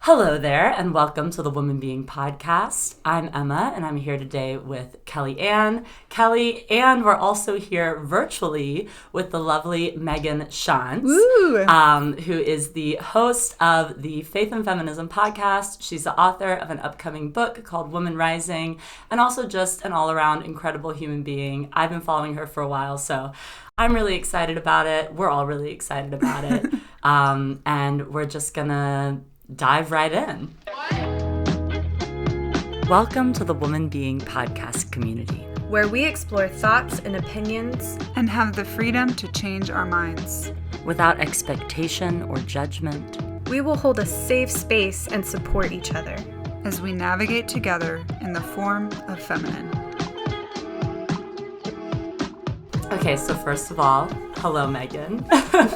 Hello there, and welcome to the Woman Being Podcast. I'm Emma, and I'm here today with Kelly Ann. And we're also here virtually with the lovely Meghan Tschanz, who is the host of the Faith and Feminism podcast. She's the author of an upcoming book called Woman Rising, and also just an all-around incredible human being. I've been following her for a while, so I'm really excited about it. We're all really excited about it. And we're just gonna dive right in. Welcome to the Woman Being Podcast community, where we explore thoughts and opinions and have the freedom to change our minds. Without expectation or judgment, we will hold a safe space and support each other as we navigate together in the form of feminine. Okay, so first of all, hello, Meghan.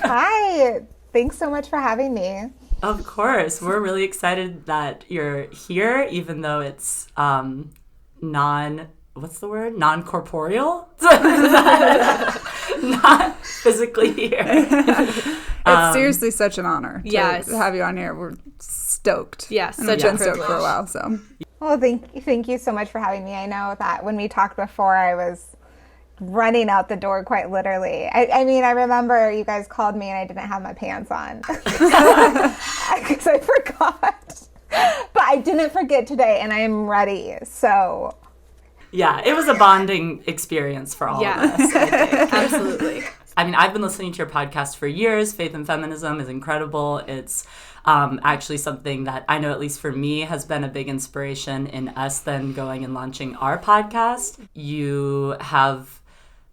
Hi. Thanks so much for having me. Of course. We're really excited that you're here, even though it's non-corporeal? Not physically here. It's seriously such an honor to have you on here. We're stoked. Yes, and we've been stoked for a while. So, well, thank you so much for having me. I know that when we talked before, I was running out the door quite literally. I mean, I remember you guys called me and I didn't have my pants on because I forgot. But I didn't forget today and I am ready. So yeah, it was a bonding experience for all of us, I think. Absolutely. I mean, I've been listening to your podcast for years. Faith and Feminism is incredible. It's actually something that I know, at least for me, has been a big inspiration in us then going and launching our podcast. You have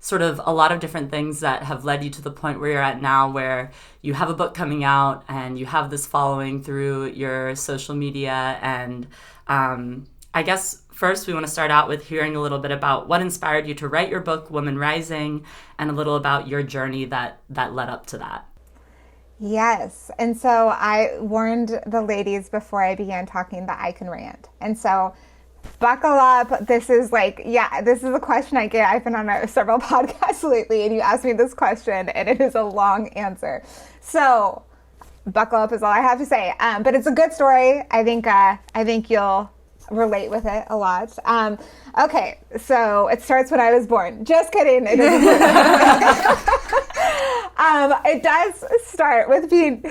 sort of a lot of different things that have led you to the point where you're at now, where you have a book coming out and you have this following through your social media. And I guess first we want to start out with hearing a little bit about what inspired you to write your book, Woman Rising, and a little about your journey that led up to that. Yes. And so I warned the ladies before I began talking that I can rant. And so buckle up. This is a question I get. I've been on several podcasts lately, and you asked me this question, and it is a long answer. So buckle up is all I have to say. But it's a good story. I think you'll relate with it a lot. Okay, so it starts when I was born. Just kidding. It it does start with being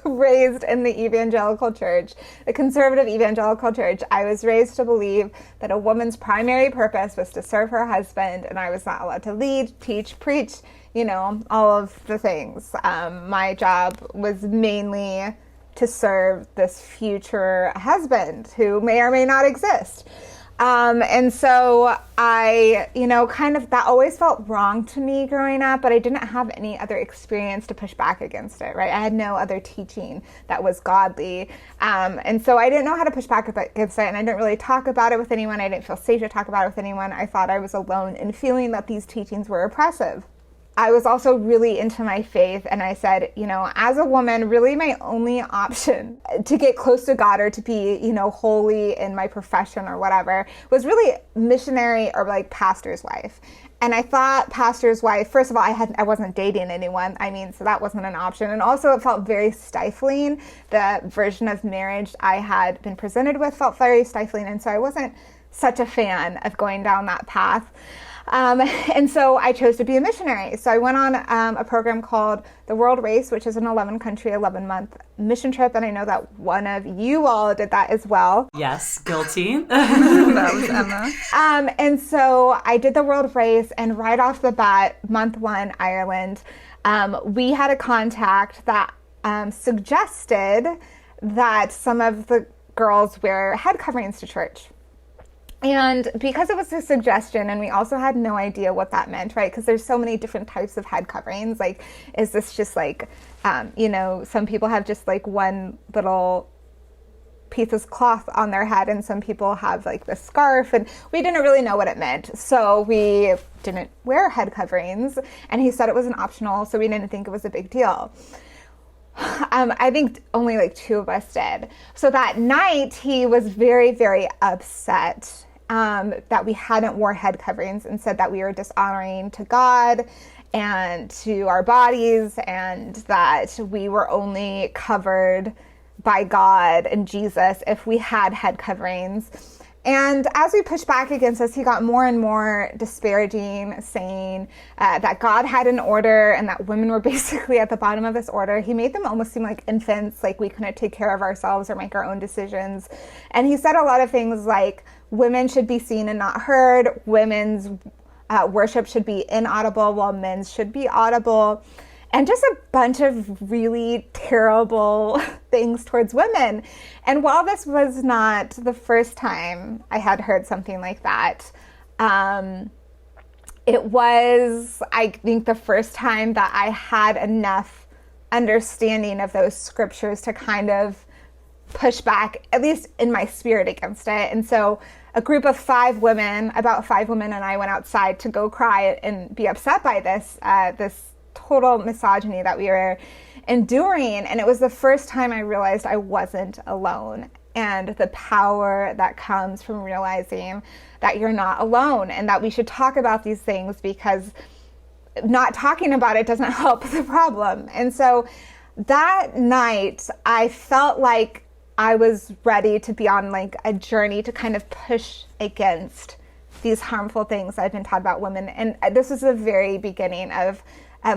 raised in the evangelical church, the conservative evangelical church. I was raised to believe that a woman's primary purpose was to serve her husband, and I was not allowed to lead, teach, preach, all of the things. My job was mainly to serve this future husband who may or may not exist. And so I, that always felt wrong to me growing up, but I didn't have any other experience to push back against it, right? I had no other teaching that was godly. And so I didn't know how to push back against it, and I didn't really talk about it with anyone. I didn't feel safe to talk about it with anyone. I thought I was alone in feeling that these teachings were oppressive. I was also really into my faith, and I said, as a woman, really my only option to get close to God or to be, holy in my profession or whatever was really missionary or like pastor's wife. And I thought pastor's wife, first of all, I wasn't dating anyone. So that wasn't an option. And also it felt very stifling. The version of marriage I had been presented with felt very stifling. And so I wasn't such a fan of going down that path. And so I chose to be a missionary. So I went on a program called the World Race, which is an 11-country, 11-month mission trip. And I know that one of you all did that as well. Yes, guilty. That was Emma. And so I did the World Race, and right off the bat, month one, Ireland, we had a contact that suggested that some of the girls wear head coverings to church. And because it was a suggestion, and we also had no idea what that meant, right? Because there's so many different types of head coverings. Like, is this just like, some people have just like one little piece of cloth on their head, and some people have like the scarf, and we didn't really know what it meant. So we didn't wear head coverings, and he said it was an optional, so we didn't think it was a big deal. I think only like 2 of us did. So that night he was very, very upset that we hadn't wore head coverings, and said that we were dishonoring to God and to our bodies, and that we were only covered by God and Jesus if we had head coverings. And as we pushed back against this, he got more and more disparaging, saying that God had an order and that women were basically at the bottom of this order. He made them almost seem like infants, like we couldn't take care of ourselves or make our own decisions. And he said a lot of things like women should be seen and not heard, women's worship should be inaudible while men's should be audible. And just a bunch of really terrible things towards women. And while this was not the first time I had heard something like that, it was, I think, the first time that I had enough understanding of those scriptures to kind of push back, at least in my spirit, against it. And so a group of about five women and I went outside to go cry and be upset by this total misogyny that we were enduring. And it was the first time I realized I wasn't alone, and the power that comes from realizing that you're not alone and that we should talk about these things, because not talking about it doesn't help the problem. And so that night I felt like I was ready to be on like a journey to kind of push against these harmful things I've been taught about women. And this was the very beginning of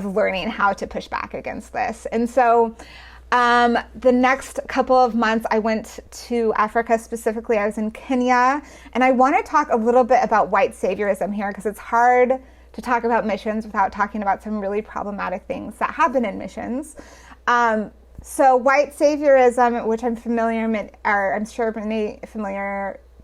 learning how to push back against this. And so the next couple of months I went to Africa. Specifically, I was in Kenya. And I want to talk a little bit about white saviorism here, because it's hard to talk about missions without talking about some really problematic things that happen in missions. So white saviorism, which I'm sure many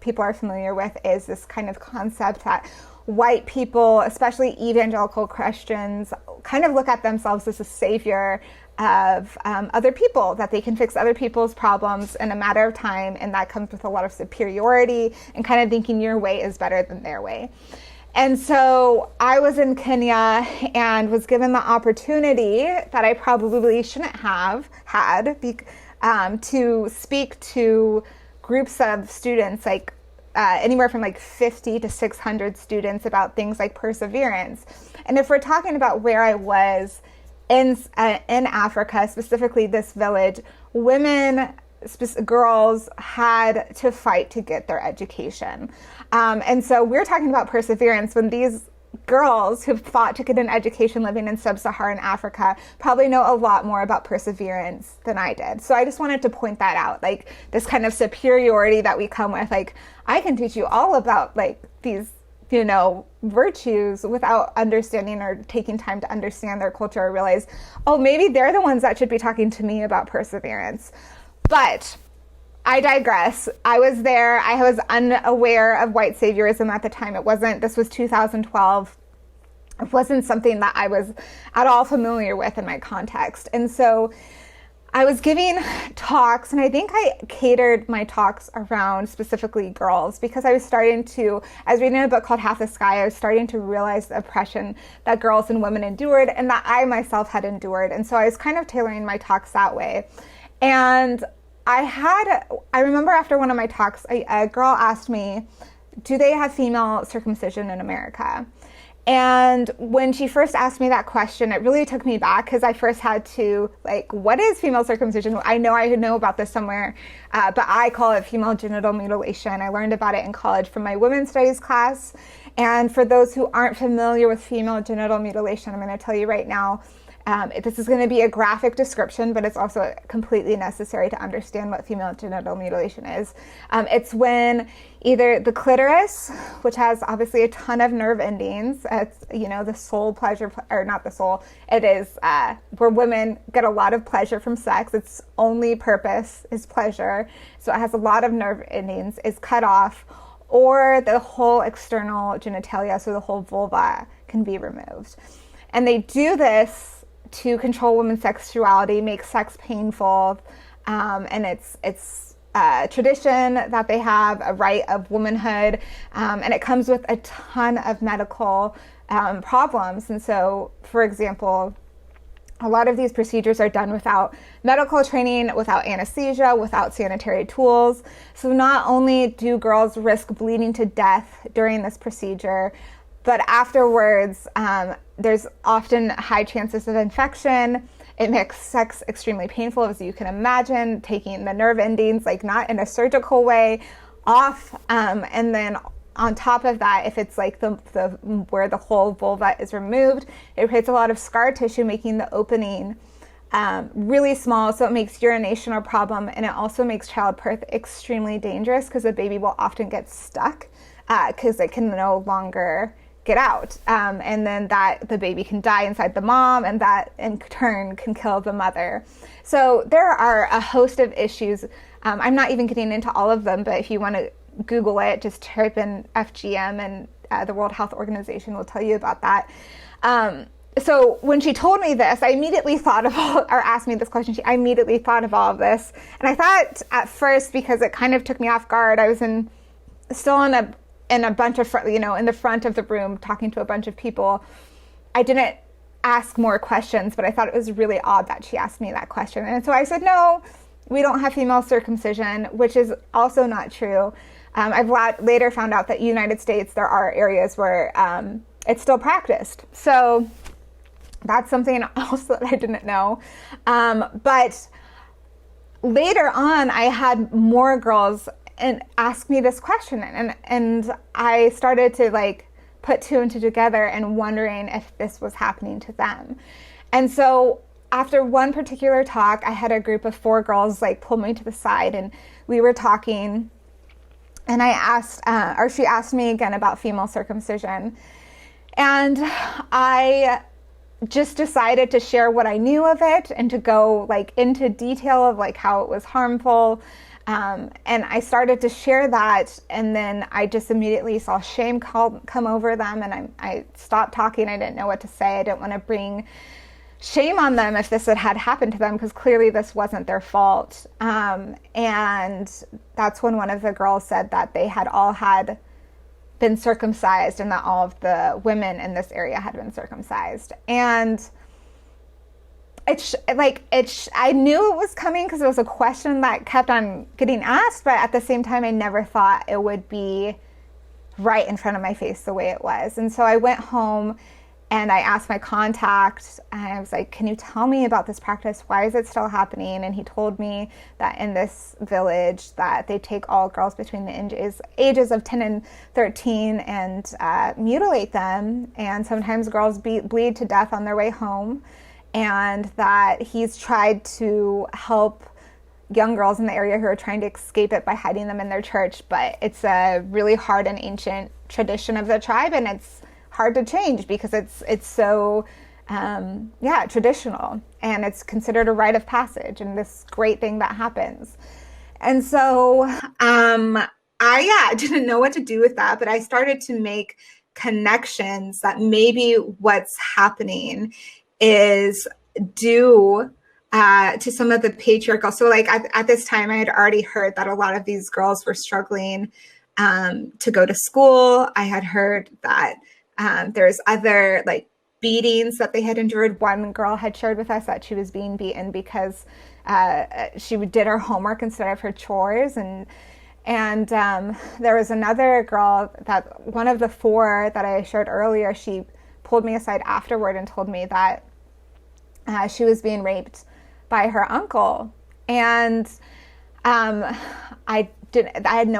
people are familiar with, is this kind of concept that white people, especially evangelical Christians, kind of look at themselves as a savior of other people, that they can fix other people's problems in a matter of time, and that comes with a lot of superiority and kind of thinking your way is better than their way. And so I was in Kenya and was given the opportunity that I probably shouldn't have had to speak to groups of students, like anywhere from like 50 to 600 students, about things like perseverance. And if we're talking about where I was in Africa, specifically this village, girls had to fight to get their education. And so we're talking about perseverance when these girls who've fought to get an education living in sub-Saharan Africa probably know a lot more about perseverance than I did. So I just wanted to point that out, like this kind of superiority that we come with, like I can teach you all about like these, virtues without understanding or taking time to understand their culture or realize, oh, maybe they're the ones that should be talking to me about perseverance. But I digress. I was there. I was unaware of white saviorism at the time. This was 2012. It wasn't something that I was at all familiar with in my context. And so I was giving talks, and I think I catered my talks around specifically girls, because I was reading a book called Half the Sky. I was starting to realize the oppression that girls and women endured, and that I myself had endured. And so I was kind of tailoring my talks that way. And I remember after one of my talks, a girl asked me, do they have female circumcision in America? And when she first asked me that question, it really took me back, because I first had to, what is female circumcision? I know about this somewhere, but I call it female genital mutilation. I learned about it in college from my women's studies class. And for those who aren't familiar with female genital mutilation, I'm going to tell you right now, this is going to be a graphic description, but it's also completely necessary to understand what female genital mutilation is. It's when either the clitoris, which has obviously a ton of nerve endings, it's, the soul pleasure, or not the soul, it is where women get a lot of pleasure from sex. Its only purpose is pleasure. So it has a lot of nerve endings, is cut off, or the whole external genitalia, so the whole vulva, can be removed. And they do this to control women's sexuality, make sex painful, and it's a tradition that they have, a right of womanhood, and it comes with a ton of medical problems. And so, for example, a lot of these procedures are done without medical training, without anesthesia, without sanitary tools. So not only do girls risk bleeding to death during this procedure, but afterwards, there's often high chances of infection, It makes sex extremely painful, as you can imagine, taking the nerve endings, like not in a surgical way, off. And then on top of that, if it's like the where the whole vulva is removed, it creates a lot of scar tissue, making the opening really small, so it makes urination a problem, and it also makes childbirth extremely dangerous because the baby will often get stuck because it can no longer get out, and then that the baby can die inside the mom, and that in turn can kill the mother. So there are a host of issues. I'm not even getting into all of them, but if you want to Google it, just type in FGM, and the World Health Organization will tell you about that. So when she told me this, I immediately thought of or asked me this question, I immediately thought of all of this. And I thought at first, because it kind of took me off guard, I was still in a bunch of, in the front of the room talking to a bunch of people. I didn't ask more questions, but I thought it was really odd that she asked me that question. And so I said, no, we don't have female circumcision, which is also not true. I've later found out that in the United States, there are areas where it's still practiced. So that's something else that I didn't know. But later on, I had more girls ask me this question. And I started to put two and two together and wondering if this was happening to them. And so after one particular talk, I had a group of 4 girls pull me to the side, and we were talking. And I asked, she asked me again about female circumcision. And I just decided to share what I knew of it and to go into detail of how it was harmful. And I started to share that, and then I just immediately saw shame come over them, and I stopped talking. I didn't know what to say. I didn't want to bring shame on them if this had happened to them, because clearly this wasn't their fault. And that's when one of the girls said that they had all been circumcised, and that all of the women in this area had been circumcised. And I knew it was coming because it was a question that kept on getting asked, but at the same time, I never thought it would be right in front of my face the way it was. And so I went home and I asked my contact, and I was like, can you tell me about this practice? Why is it still happening? And he told me that in this village that they take all girls between the ages of 10 and 13 and mutilate them. And sometimes girls bleed to death on their way home. And that he's tried to help young girls in the area who are trying to escape it by hiding them in their church. But it's a really hard and ancient tradition of the tribe, and it's hard to change because it's so traditional, and it's considered a rite of passage and this great thing that happens. And so I didn't know what to do with that, but I started to make connections that maybe what's happening is due to some of the patriarchal. So at this time, I had already heard that a lot of these girls were struggling to go to school. I had heard that there's other beatings that they had endured. One girl had shared with us that she was being beaten because she did her homework instead of her chores. And there was another girl, that one of the 4 that I shared earlier, she pulled me aside afterward and told me that she was being raped by her uncle. And no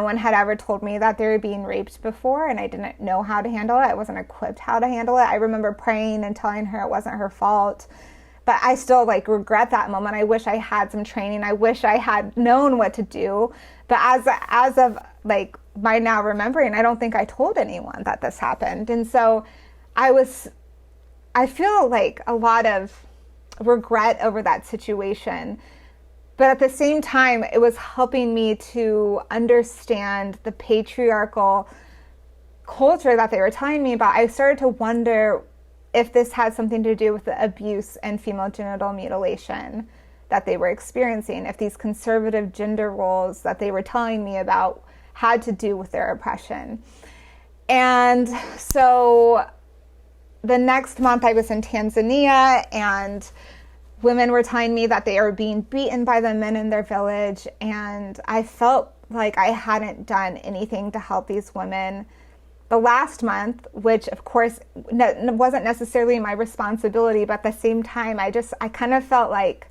one had ever told me that they were being raped before, and I didn't know how to handle it. I wasn't equipped how to handle it. I remember praying and telling her it wasn't her fault, but I still regret that moment. I wish I had some training. I wish I had known what to do. But as of my now remembering, I don't think I told anyone that this happened. And so I feel a lot of regret over that situation. But at the same time, it was helping me to understand the patriarchal culture that they were telling me about. I started to wonder if this had something to do with the abuse and female genital mutilation that they were experiencing, if these conservative gender roles that they were telling me about had to do with their oppression. And so the next month I was in Tanzania, and women were telling me that they are being beaten by the men in their village, and I felt like I hadn't done anything to help these women the last month, which of course wasn't necessarily my responsibility, but at the same time, I kind of felt like,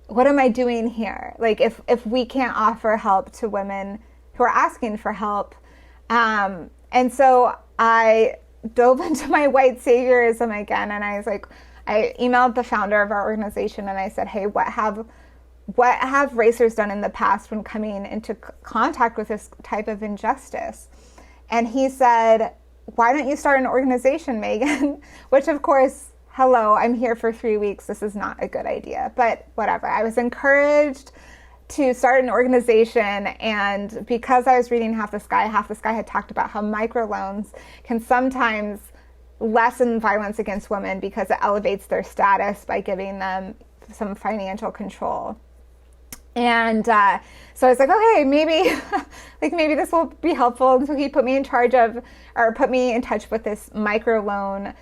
what am I doing here? Like, if we can't offer help to women who are asking for help. And so I dove into my white saviorism again, and I was like, I emailed the founder of our organization and I said, hey, what have racers done in the past when coming into contact with this type of injustice? And he said, why don't you start an organization, Megan? Which, of course, hello, I'm here for 3 weeks. This is not a good idea, but whatever. I was encouraged to start an organization, and because I was reading Half the Sky had talked about how microloans can sometimes lessen violence against women because it elevates their status by giving them some financial control. And so I was like, okay, maybe this will be helpful. And so he put me in touch with this microloan.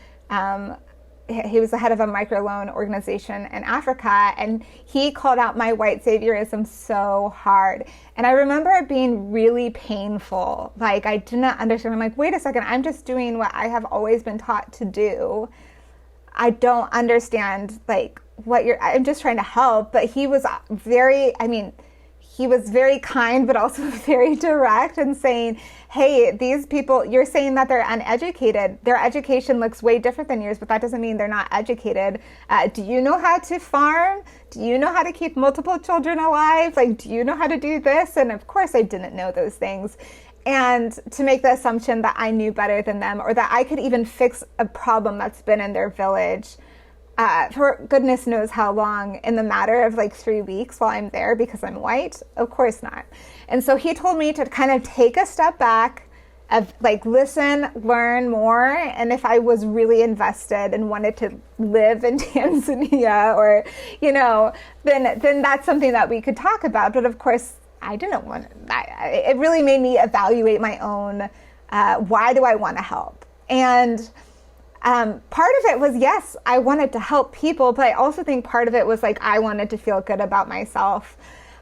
He was the head of a microloan organization in Africa, and he called out my white saviorism so hard. And I remember it being really painful. Like, I did not understand. I'm like, wait a second, I'm just doing what I have always been taught to do. I don't understand, like, I'm just trying to help. But he was very kind, but also very direct in saying, hey, these people, you're saying that they're uneducated. Their education looks way different than yours, but that doesn't mean they're not educated. Do you know how to farm? Do you know how to keep multiple children alive? Like, do you know how to do this? And of course I didn't know those things. And to make the assumption that I knew better than them, or that I could even fix a problem that's been in their village for goodness knows how long, in the matter of like 3 weeks while I'm there because I'm white? Of course not. And so he told me to kind of take a step back, of like, listen, learn more. And if I was really invested and wanted to live in Tanzania, or, then that's something that we could talk about. But of course, I didn't want that. It really made me evaluate my own, why do I want to help? And part of it was, yes, I wanted to help people, but I also think part of it was like, I wanted to feel good about myself.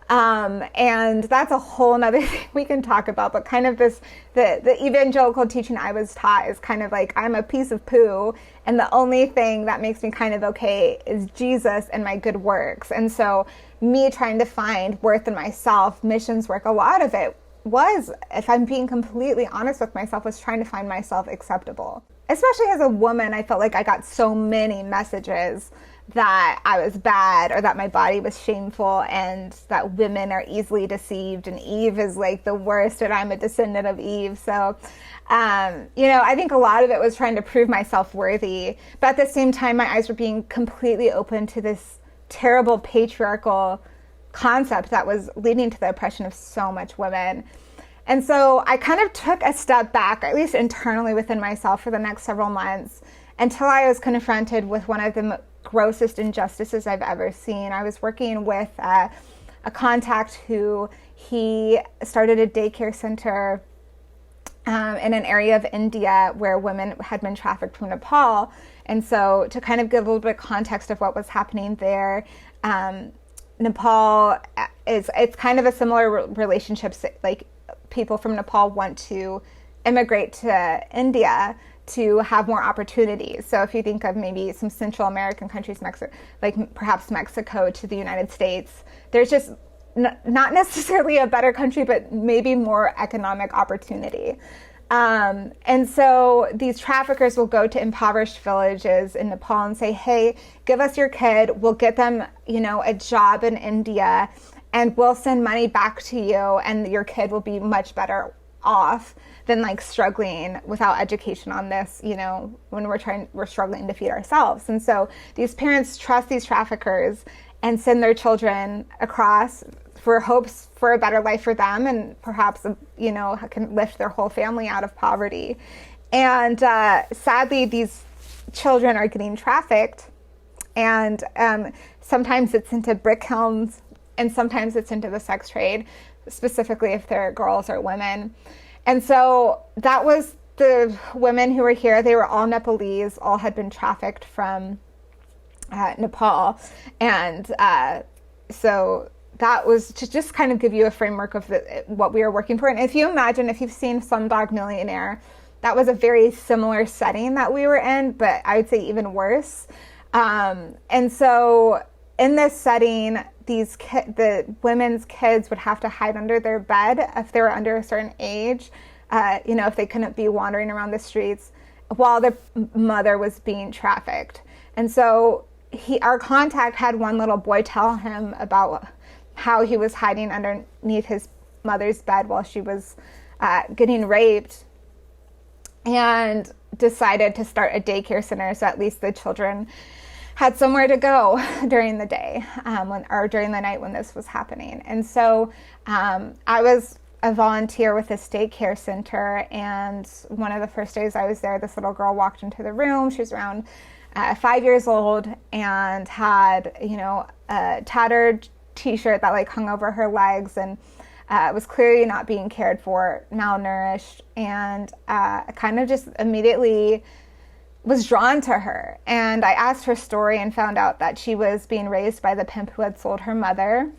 And that's a whole nother thing we can talk about, but kind of the evangelical teaching I was taught is kind of like, I'm a piece of poo, and the only thing that makes me kind of okay is Jesus and my good works. And so me trying to find worth in myself, missions work, a lot of it was, if I'm being completely honest with myself, was trying to find myself acceptable. Especially as a woman, I felt like I got so many messages that I was bad, or that my body was shameful, and that women are easily deceived, and Eve is like the worst, and I'm a descendant of Eve. So, I think a lot of it was trying to prove myself worthy. But at the same time, my eyes were being completely open to this terrible patriarchal concept that was leading to the oppression of so much women. And so I kind of took a step back, at least internally within myself, for the next several months, until I was confronted with one of the grossest injustices I've ever seen. I was working with a contact who he started a daycare center in an area of India where women had been trafficked from Nepal. And so to kind of give a little bit of context of what was happening there, Nepal it's kind of a similar relationship. Like, people from Nepal want to immigrate to India to have more opportunities. So if you think of maybe some Central American countries, like perhaps Mexico to the United States, there's just not necessarily a better country, but maybe more economic opportunity. And so these traffickers will go to impoverished villages in Nepal and say, hey, give us your kid. We'll get them, a job in India, and we'll send money back to you, and your kid will be much better off than like struggling without education on this, when we're struggling to feed ourselves. And so these parents trust these traffickers and send their children across for hopes for a better life for them, and perhaps, can lift their whole family out of poverty. And sadly, these children are getting trafficked, and sometimes it's into brick kilns, and sometimes it's into the sex trade, specifically if they're girls or women. And so that was the women who were here. They were all Nepalese, all had been trafficked from Nepal. And so that was to just kind of give you a framework of what we were working for. And if you imagine, if you've seen Slumdog Millionaire, that was a very similar setting that we were in, but I would say even worse. And so in this setting, the women's kids would have to hide under their bed if they were under a certain age, if they couldn't be wandering around the streets while their mother was being trafficked. And so our contact had one little boy tell him about how he was hiding underneath his mother's bed while she was getting raped, and decided to start a daycare center so at least the children had somewhere to go during the day or during the night when this was happening. And so I was a volunteer with this daycare center, and one of the first days I was there, this little girl walked into the room. She was around 5 years old and had, a tattered t-shirt that like hung over her legs, and was clearly not being cared for, malnourished, and kind of just immediately was drawn to her. And I asked her story and found out that she was being raised by the pimp who had sold her mother,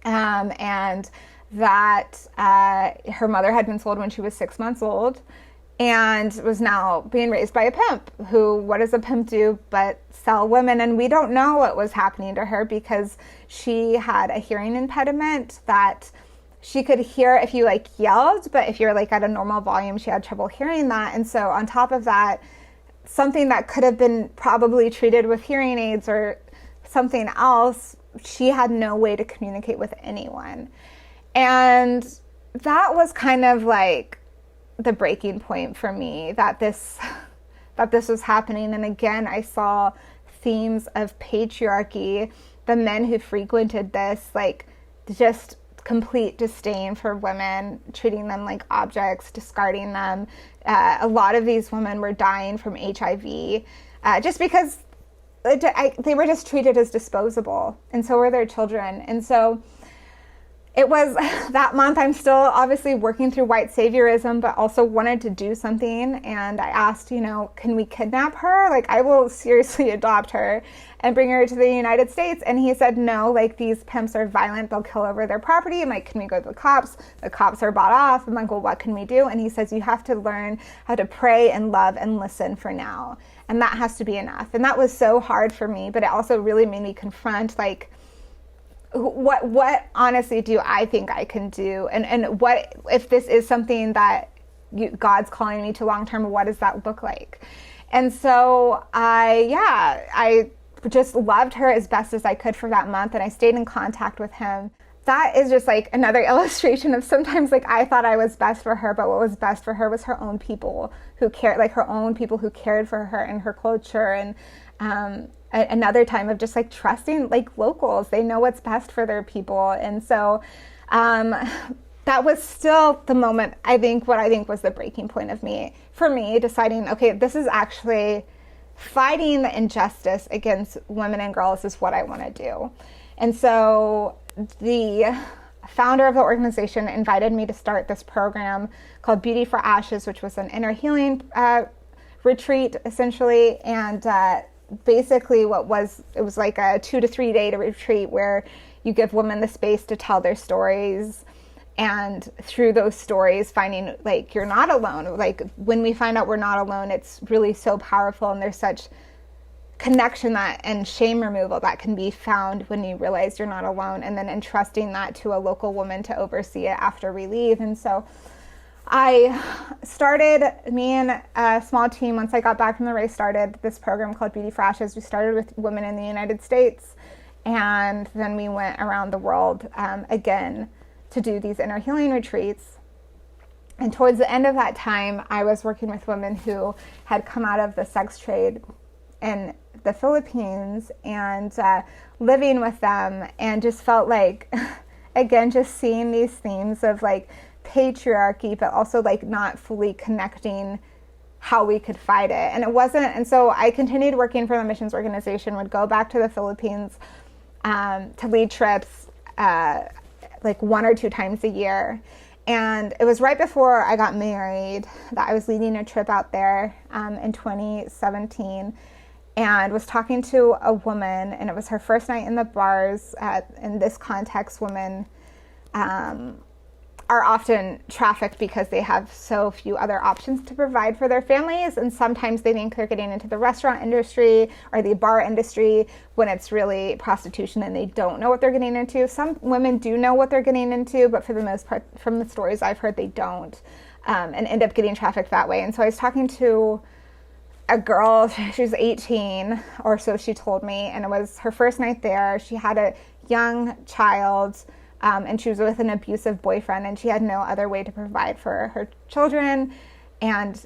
and that her mother had been sold when she was 6 months old and was now being raised by a pimp who, what does a pimp do but sell women? And we don't know what was happening to her because she had a hearing impediment that she could hear if you like yelled, but if you're like at a normal volume, she had trouble hearing that. And so on top of that, something that could have been probably treated with hearing aids or something else, she had no way to communicate with anyone. And that was kind of like the breaking point for me that this was happening. And again, I saw themes of patriarchy, the men who frequented this, like just complete disdain for women, treating them like objects, discarding them. A lot of these women were dying from HIV just because they were just treated as disposable, and so were their children. And so it was that month. I'm still obviously working through white saviorism, but also wanted to do something. And I asked, can we kidnap her? Like, I will seriously adopt her and bring her to the United States. And he said, no, like, these pimps are violent. They'll kill over their property. I'm like, can we go to the cops? The cops are bought off. I'm like, well, what can we do? And he says, you have to learn how to pray and love and listen for now. And that has to be enough. And that was so hard for me, but it also really made me confront, like, what honestly do I think I can do? And what, if this is something that God's calling me to long term, what does that look like? And so I just loved her as best as I could for that month, and I stayed in contact with him. That is just like another illustration of sometimes like I thought I was best for her, but what was best for her was her own people who cared, like her own people who cared for her and her culture. And another time of just like trusting like locals. They know what's best for their people. And so that was still the moment, what I think was the breaking point for me deciding, okay, this is actually fighting the injustice against women and girls is what I want to do. And so the founder of the organization invited me to start this program called Beauty for Ashes, which was an inner healing retreat essentially. And basically it was like a 2 to 3 day retreat where you give women the space to tell their stories, and through those stories finding like you're not alone. Like when we find out we're not alone, it's really so powerful, and there's such connection and shame removal that can be found when you realize you're not alone, and then entrusting that to a local woman to oversee it after we leave. And so I started, me and a small team, once I got back from the race, started this program called Beauty for Ashes. We started with women in the United States, and then we went around the world again to do these inner healing retreats. And towards the end of that time, I was working with women who had come out of the sex trade in the Philippines and living with them, and just felt like, again, just seeing these themes of like patriarchy, but also like not fully connecting how we could fight it. And it wasn't, and so I continued working for the missions organization, would go back to the Philippines to lead trips like 1 or 2 times a year. And it was right before I got married that I was leading a trip out there in 2017, and was talking to a woman, and it was her first night in the bars. In this context, women are often trafficked because they have so few other options to provide for their families. And sometimes they think they're getting into the restaurant industry or the bar industry when it's really prostitution and they don't know what they're getting into. Some women do know what they're getting into, but for the most part, from the stories I've heard, they don't, and end up getting trafficked that way. And so I was talking to a girl, she was 18 or so, she told me, and it was her first night there. She had a young child, and she was with an abusive boyfriend, and she had no other way to provide for her children. And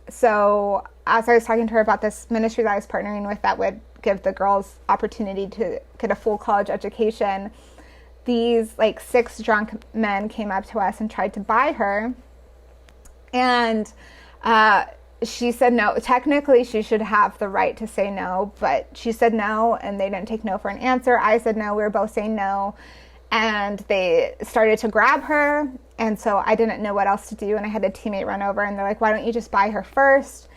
so as I was talking to her about this ministry that I was partnering with that would give the girls opportunity to get a full college education, these 6 drunk men came up to us and tried to buy her. And she said no. Technically, she should have the right to say no, but she said no, and they didn't take no for an answer. I said no. We were both saying no. And they started to grab her, and so I didn't know what else to do, and I had a teammate run over, and they're like, why don't you just buy her first?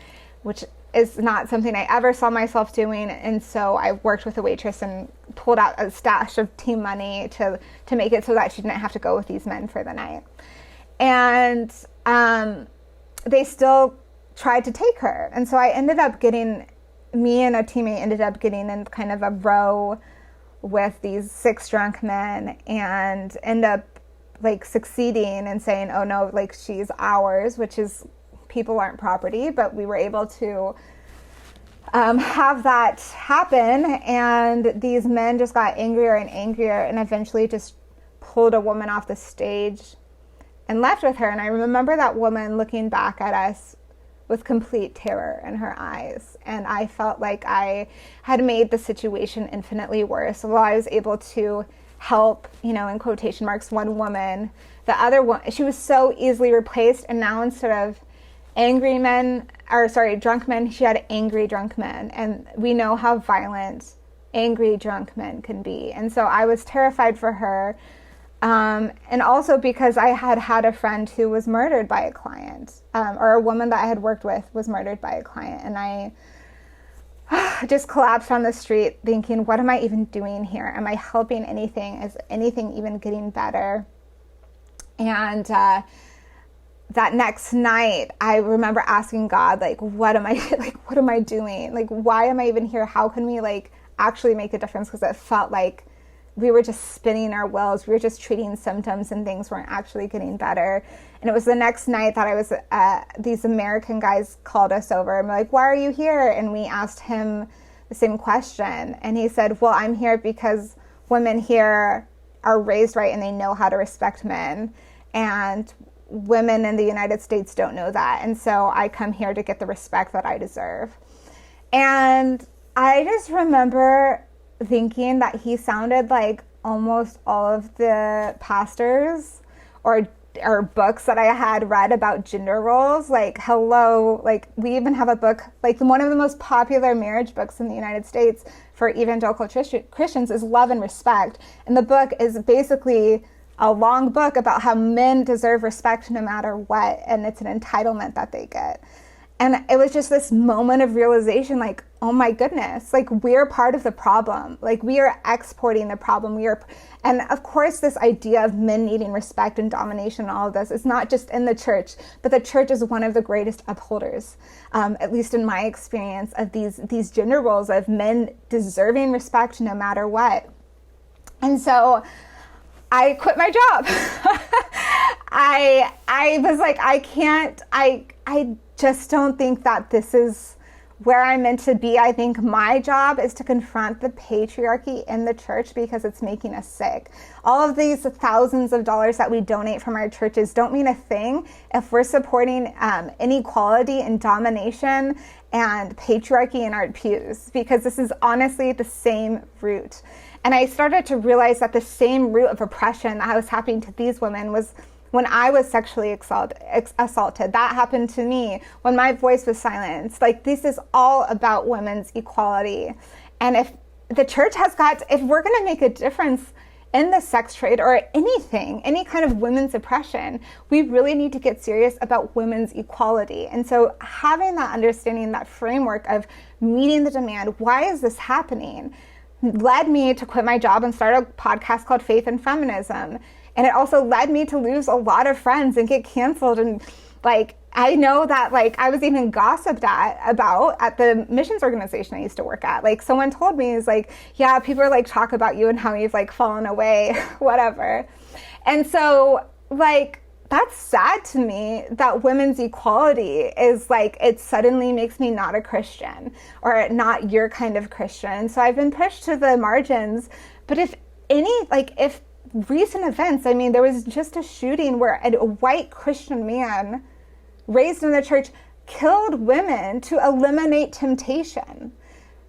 Which is not something I ever saw myself doing, and so I worked with a waitress and pulled out a stash of team money to make it so that she didn't have to go with these men for the night. And they still tried to take her, and so me and a teammate ended up getting in kind of a row with these 6 drunk men and end up succeeding and saying, oh no, she's ours, which is, people aren't property, but we were able to have that happen. And these men just got angrier and angrier and eventually just pulled a woman off the stage and left with her. And I remember that woman looking back at us with complete terror in her eyes. And I felt like I had made the situation infinitely worse. While I was able to help, in quotation marks, one woman, the other one, she was so easily replaced. And now instead of drunk men, she had angry drunk men. And we know how violent angry drunk men can be. And so I was terrified for her. And also because I had a friend who was murdered by a client, or a woman that I had worked with was murdered by a client. And I just collapsed on the street thinking, what am I even doing here? Am I helping anything? Is anything even getting better? And that next night, I remember asking God, what am I doing? Why am I even here? How can we actually make a difference? Because it felt like we were just spinning our wheels. We were just treating symptoms and things weren't actually getting better. And it was the next night that these American guys called us over and were like, why are you here? And we asked him the same question. And he said, well, I'm here because women here are raised right and they know how to respect men. And women in the United States don't know that. And so I come here to get the respect that I deserve. And I just remember thinking that he sounded like almost all of the pastors or books that I had read about gender roles. Hello, we even have a book, one of the most popular marriage books in the United States for evangelical Christians is Love and Respect. And the book is basically a long book about how men deserve respect no matter what, and it's an entitlement that they get. And it was just this moment of realization, oh my goodness, we're part of the problem. We are exporting the problem. And of course, this idea of men needing respect and domination and all of this is not just in the church, but the church is one of the greatest upholders, at least in my experience, of these gender roles of men deserving respect no matter what. And so I quit my job. I was like, I just don't think that this is where I'm meant to be. I think my job is to confront the patriarchy in the church because it's making us sick. All of these thousands of dollars that we donate from our churches don't mean a thing if we're supporting inequality and domination and patriarchy in our pews, because this is honestly the same root. And I started to realize that the same root of oppression that was happening to these women was when I was sexually assaulted. That happened to me when my voice was silenced. This is all about women's equality. And if the church if we're going to make a difference in the sex trade or anything, any kind of women's oppression, we really need to get serious about women's equality. And so having that understanding, that framework of meeting the demand, why is this happening, led me to quit my job and start a podcast called Faith and Feminism. And it also led me to lose a lot of friends and get canceled. And like, I know that like I was even gossiped about at the missions organization I used to work at. Like someone told me, is like, yeah, people are like talk about you and how you've like fallen away, whatever. And so like, that's sad to me that women's equality is like, it suddenly makes me not a Christian or not your kind of Christian. So I've been pushed to the margins. But if recent events, I mean, there was just a shooting where a white Christian man raised in the church killed women to eliminate temptation.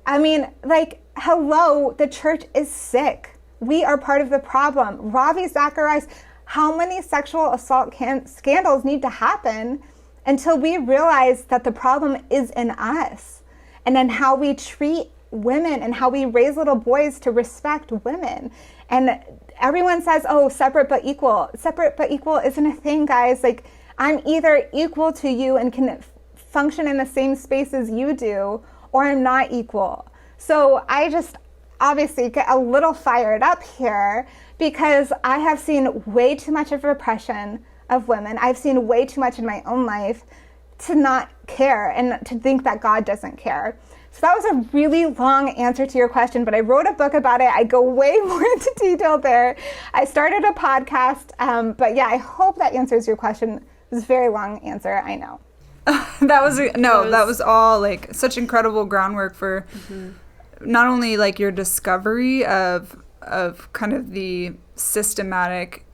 I mean, like, hello, the church is sick. We are part of the problem. Ravi Zacharias, how many sexual assault scandals need to happen until we realize that the problem is in us, and then how we treat women and how we raise little boys to respect women. And everyone says, oh, separate but equal. Separate but equal isn't a thing, guys. Like, I'm either equal to you and can function in the same space as you do, or I'm not equal. So I just obviously get a little fired up here because I have seen way too much of repression of women. I've seen way too much in my own life to not care and to think that God doesn't care. So that was a really long answer to your question, but I wrote a book about it. I go way more into detail there. I started a podcast, but yeah, I hope that answers your question. It was a very long answer, I know. That was all like such incredible groundwork for not only like your discovery of kind of the systematic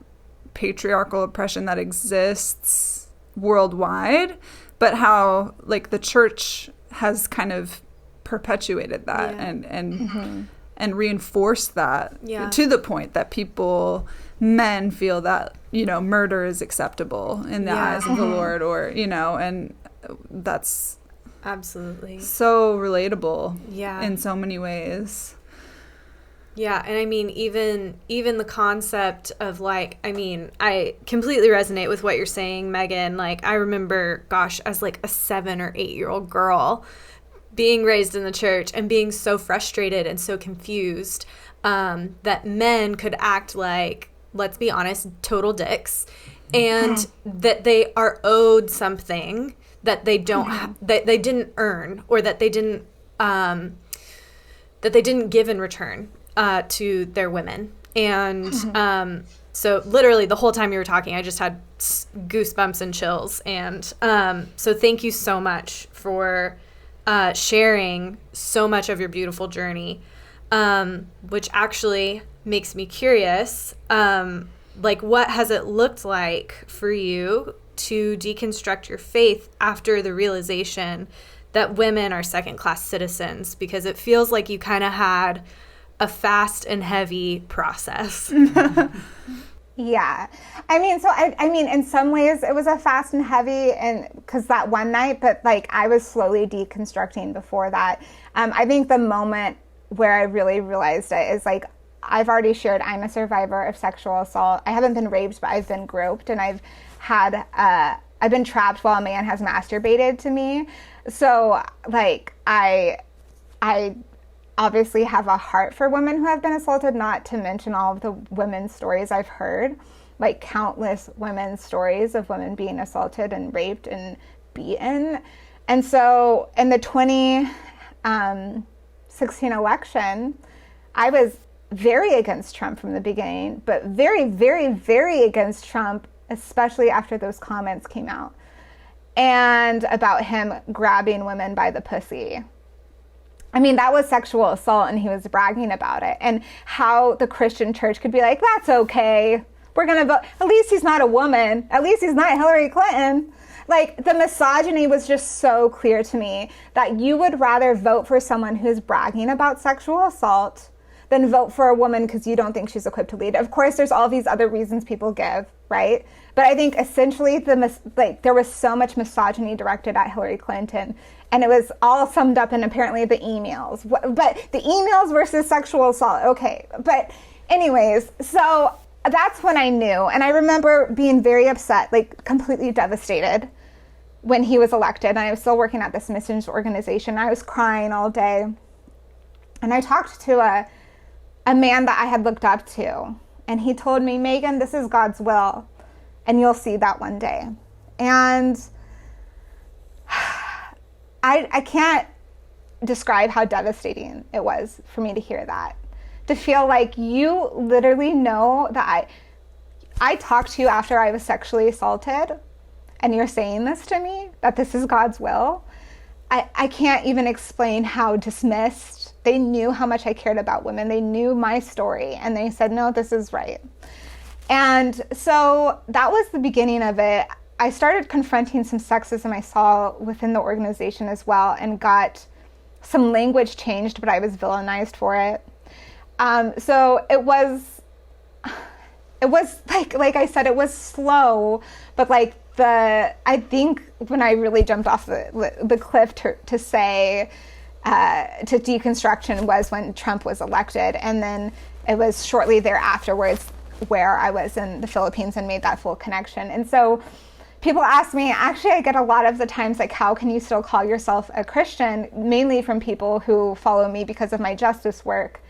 patriarchal oppression that exists worldwide, but how like the church has kind of perpetuated that and reinforced that to the point that men feel that, you know, murder is acceptable in the eyes of the Lord, or, you know, and that's absolutely so relatable in so many ways. Yeah, and I mean, even the concept of like, I mean, I completely resonate with what you're saying, Megan. Like, I remember, gosh, as like a 7 or 8 year old girl being raised in the church and being so frustrated and so confused that men could act like, let's be honest, total dicks, and that they are owed something that they don't that they didn't earn, or that they didn't give in return to their women. And so literally the whole time you were talking, I just had goosebumps and chills. And so thank you so much for sharing so much of your beautiful journey, which actually makes me curious. Like, what has it looked like for you to deconstruct your faith after the realization that women are second-class citizens? Because it feels like you kind of had a fast and heavy process. Yeah. I mean, so I mean, in some ways it was a fast and heavy, and because that one night, but like I was slowly deconstructing before that. I think the moment where I really realized it is like, I've already shared I'm a survivor of sexual assault. I haven't been raped, but I've been groped, and I've been trapped while a man has masturbated to me. So like I obviously have a heart for women who have been assaulted, not to mention all of the women's stories I've heard, like countless women's stories of women being assaulted and raped and beaten. And so in the 2016 election, I was very against Trump from the beginning, but very, very, very against Trump, especially after those comments came out and about him grabbing women by the pussy. I mean, that was sexual assault, and he was bragging about it, and how the Christian church could be like, that's okay. We're going to vote. At least he's not a woman. At least he's not Hillary Clinton. Like, the misogyny was just so clear to me that you would rather vote for someone who's bragging about sexual assault than vote for a woman because you don't think she's equipped to lead. Of course, there's all these other reasons people give, right? But I think essentially there was so much misogyny directed at Hillary Clinton, and it was all summed up in apparently the emails. But the emails versus sexual assault, okay. But anyways, so that's when I knew. And I remember being very upset, like completely devastated when he was elected. And I was still working at this missions organization. I was crying all day. And I talked to a man that I had looked up to. And he told me, Megan, this is God's will, and you'll see that one day. And I can't describe how devastating it was for me to hear that. To feel like you literally know that I talked to you after I was sexually assaulted, and you're saying this to me, that this is God's will. I can't even explain how dismissed. They knew how much I cared about women. They knew my story, and they said, no, this is right. And so that was the beginning of it. I started confronting some sexism I saw within the organization as well, and got some language changed, but I was villainized for it. So it was like I said, it was slow, but like I think when I really jumped off the cliff to say to deconstruction was when Trump was elected, and then it was shortly there afterwards where I was in the Philippines and made that full connection. And so people ask me, actually I get a lot of the times like, how can you still call yourself a Christian, mainly from people who follow me because of my justice work.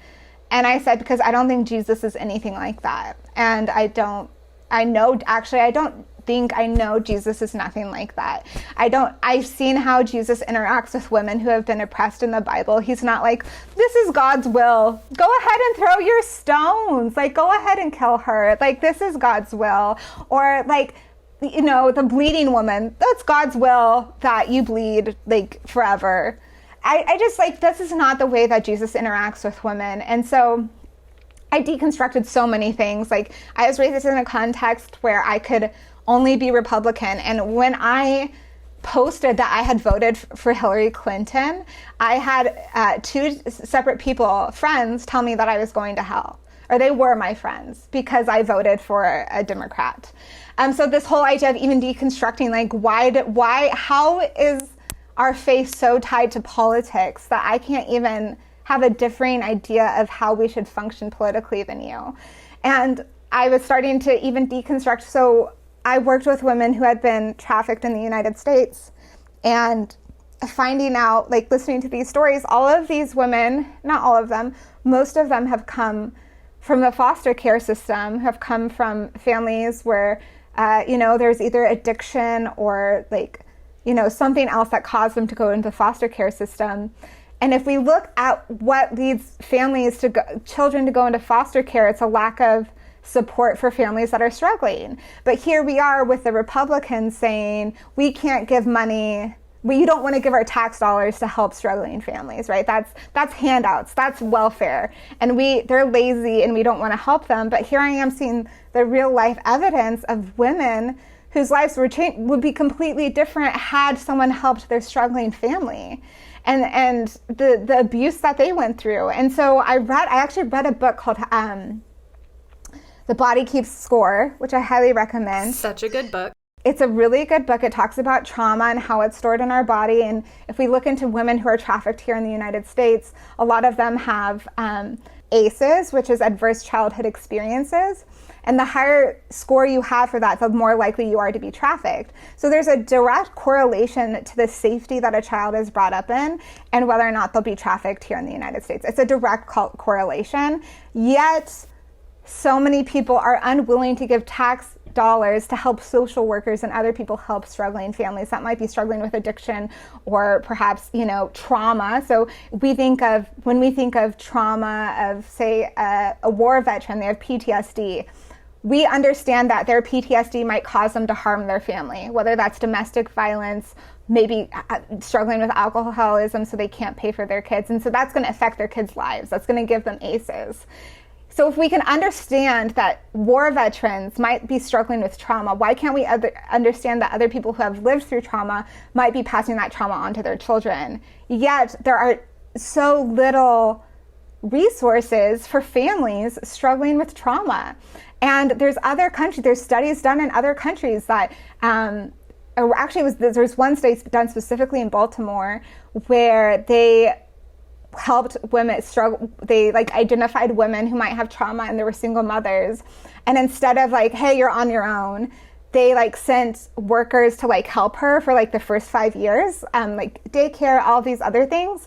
And I said, because I don't think Jesus is anything like that. And I don't think I know Jesus is nothing like that. I've seen how Jesus interacts with women who have been oppressed in the Bible. He's not like, this is God's will. Go ahead and throw your stones. Like, go ahead and kill her. Like, this is God's will. Or like, you know, the bleeding woman, that's God's will that you bleed like forever. I just like, this is not the way that Jesus interacts with women. And so I deconstructed so many things. Like, I was raised in a context where I could only be Republican. And when I posted that I had voted for Hillary Clinton, I had two separate people, friends, tell me that I was going to hell. Or they were my friends because I voted for a Democrat. So this whole idea of even deconstructing, like, how is our faith so tied to politics that I can't even have a differing idea of how we should function politically than you? And I was starting to even deconstruct. So I worked with women who had been trafficked in the United States, and finding out, like, listening to these stories, all of these women, not all of them, most of them have come from the foster care system, have come from families where, there's either addiction or like, something else that caused them to go into the foster care system. And if we look at what leads children to go into foster care, it's a lack of support for families that are struggling. But here we are with the Republicans saying, we can't give money. We don't want to give our tax dollars to help struggling families, right? That's handouts, that's welfare. And they're lazy and we don't want to help them. But here I am seeing the real life evidence of women whose lives would be completely different had someone helped their struggling family, and the abuse that they went through. And so I actually read a book called The Body Keeps Score, which I highly recommend. Such a good book. It's a really good book. It talks about trauma and how it's stored in our body. And if we look into women who are trafficked here in the United States, a lot of them have ACEs, which is adverse childhood experiences. And the higher score you have for that, the more likely you are to be trafficked. So there's a direct correlation to the safety that a child is brought up in and whether or not they'll be trafficked here in the United States. It's a direct correlation. Yet, so many people are unwilling to give tax dollars to help social workers and other people help struggling families that might be struggling with addiction or perhaps, trauma. So when we think of trauma of, say, a war veteran, they have PTSD. We understand that their PTSD might cause them to harm their family, whether that's domestic violence, maybe struggling with alcoholism so they can't pay for their kids. And so that's going to affect their kids' lives. That's going to give them ACEs. So if we can understand that war veterans might be struggling with trauma, why can't we understand that other people who have lived through trauma might be passing that trauma on to their children? Yet there are so little resources for families struggling with trauma. And there's studies done in other countries that, there's one study done specifically in Baltimore where they helped women struggle. They identified women who might have trauma and they were single mothers. And instead of hey, you're on your own, they sent workers to help her for the first 5 years, daycare, all these other things.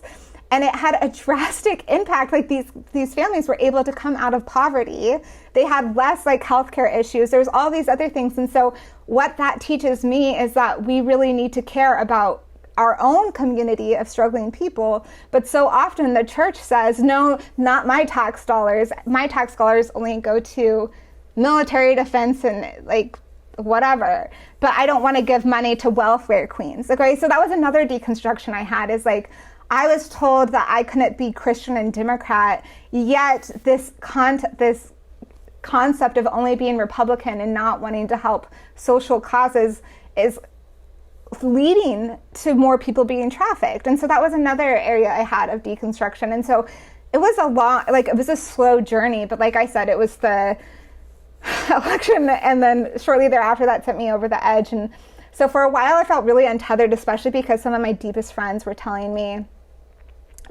And it had a drastic impact. Like these families were able to come out of poverty. They had less like healthcare issues. There's all these other things. And so what that teaches me is that we really need to care about our own community of struggling people. But so often the church says, no, not my tax dollars. My tax dollars only go to military defense and like whatever. But I don't want to give money to welfare queens. Okay, so that was another deconstruction I had, is like, I was told that I couldn't be Christian and Democrat, yet this concept of only being Republican and not wanting to help social causes is leading to more people being trafficked. And so that was another area I had of deconstruction. And so it was it was a slow journey, but like I said, it was the election, and then shortly thereafter that sent me over the edge. And so for a while I felt really untethered, especially because some of my deepest friends were telling me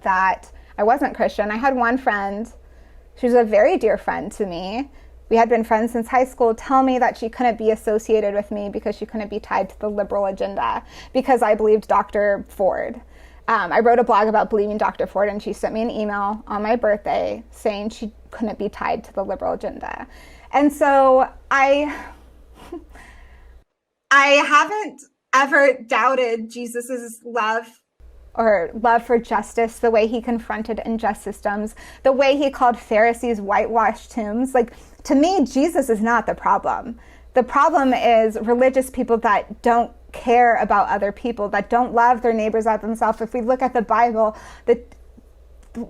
that I wasn't Christian. I had one friend, she was a very dear friend to me. We had been friends since high school, tell me that she couldn't be associated with me because she couldn't be tied to the liberal agenda because I believed Dr. Ford. I wrote a blog about believing Dr. Ford, and she sent me an email on my birthday saying she couldn't be tied to the liberal agenda. And so I haven't ever doubted Jesus's love or love for justice, the way he confronted unjust systems, the way he called Pharisees whitewashed tombs. Like, to me, Jesus is not the problem. The problem is religious people that don't care about other people, that don't love their neighbors as themselves. If we look at the Bible,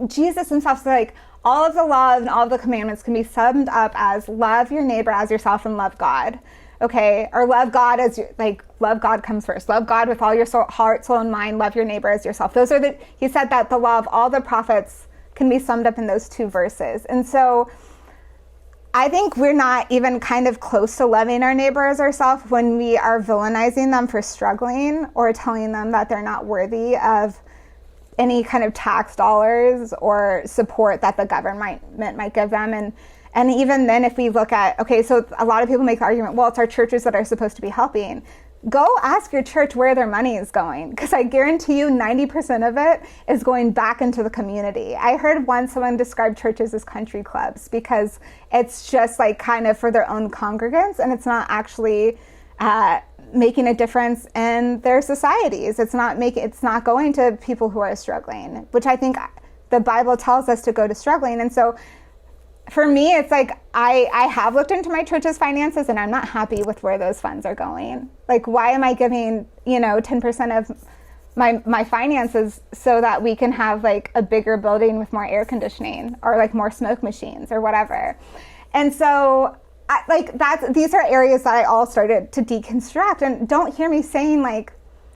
Jesus himself is like, all of the law and all of the commandments can be summed up as love your neighbor as yourself and love God. Okay, or love God as love God comes first. Love God with all your soul, heart, soul, and mind. Love your neighbor as yourself. He said that the law of all the prophets can be summed up in those two verses. And so I think we're not even kind of close to loving our neighbor as ourselves when we are villainizing them for struggling or telling them that they're not worthy of any kind of tax dollars or support that the government might give them. And even then, if we look at, okay, so a lot of people make the argument, well, it's our churches that are supposed to be helping. Go ask your church where their money is going, because I guarantee you 90% of it is going back into the community. I heard once someone describe churches as country clubs because it's just like kind of for their own congregants, and it's not actually making a difference in their societies. It's not going to people who are struggling, which I think the Bible tells us to go to struggling. And so for me, it's like I have looked into my church's finances, and I'm not happy with where those funds are going. Like, why am I giving 10% of my finances so that we can have like a bigger building with more air conditioning or like more smoke machines or whatever? And so these are areas that I all started to deconstruct. And don't hear me saying like,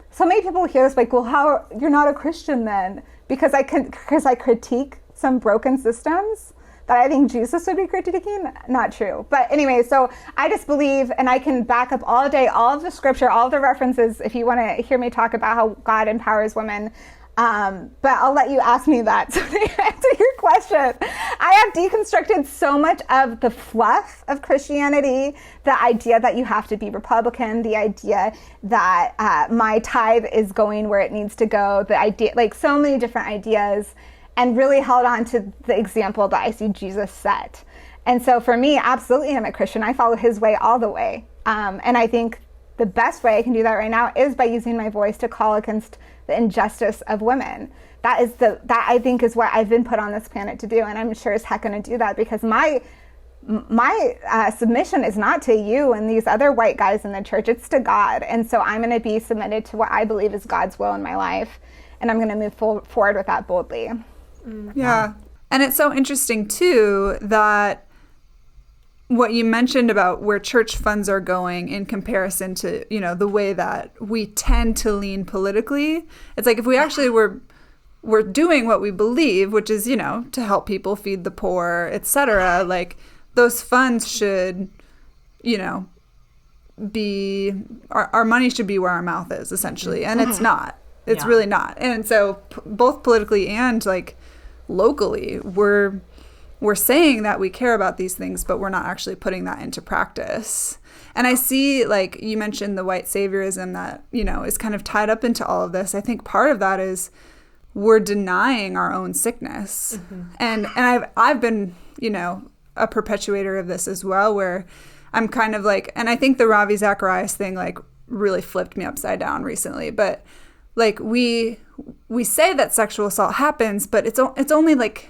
so many people hear this like, well, how you're not a Christian then because I critique some broken systems that I think Jesus would be critiquing. Not true. But anyway, so I just believe, and I can back up all day, all of the scripture, all of the references, if you want to hear me talk about how God empowers women. But I'll let you ask me that. So to answer your question, I have deconstructed so much of the fluff of Christianity, the idea that you have to be Republican, the idea that my tithe is going where it needs to go, the idea, like so many different ideas, and really held on to the example that I see Jesus set. And so for me, absolutely, I'm a Christian. I follow his way all the way. And I think the best way I can do that right now is by using my voice to call against the injustice of women. That I think is what I've been put on this planet to do. And I'm sure as heck going to do that because my submission is not to you and these other white guys in the church. It's to God. And so I'm going to be submitted to what I believe is God's will in my life. And I'm going to move forward with that boldly. Yeah. And it's so interesting, too, that what you mentioned about where church funds are going in comparison to, the way that we tend to lean politically. It's like if we actually were doing what we believe, which is, to help people feed the poor, etc., like those funds should, be, our money should be where our mouth is, essentially. And it's not. It's really not. And so both politically and like locally, we're saying that we care about these things, but we're not actually putting that into practice. And I see, like you mentioned, the white saviorism that, is kind of tied up into all of this. I think part of that is we're denying our own sickness. And I've been, you know, a perpetuator of this as well, where I'm kind of like, and I think the Ravi Zacharias thing like really flipped me upside down recently, but like we say that sexual assault happens, but it's only like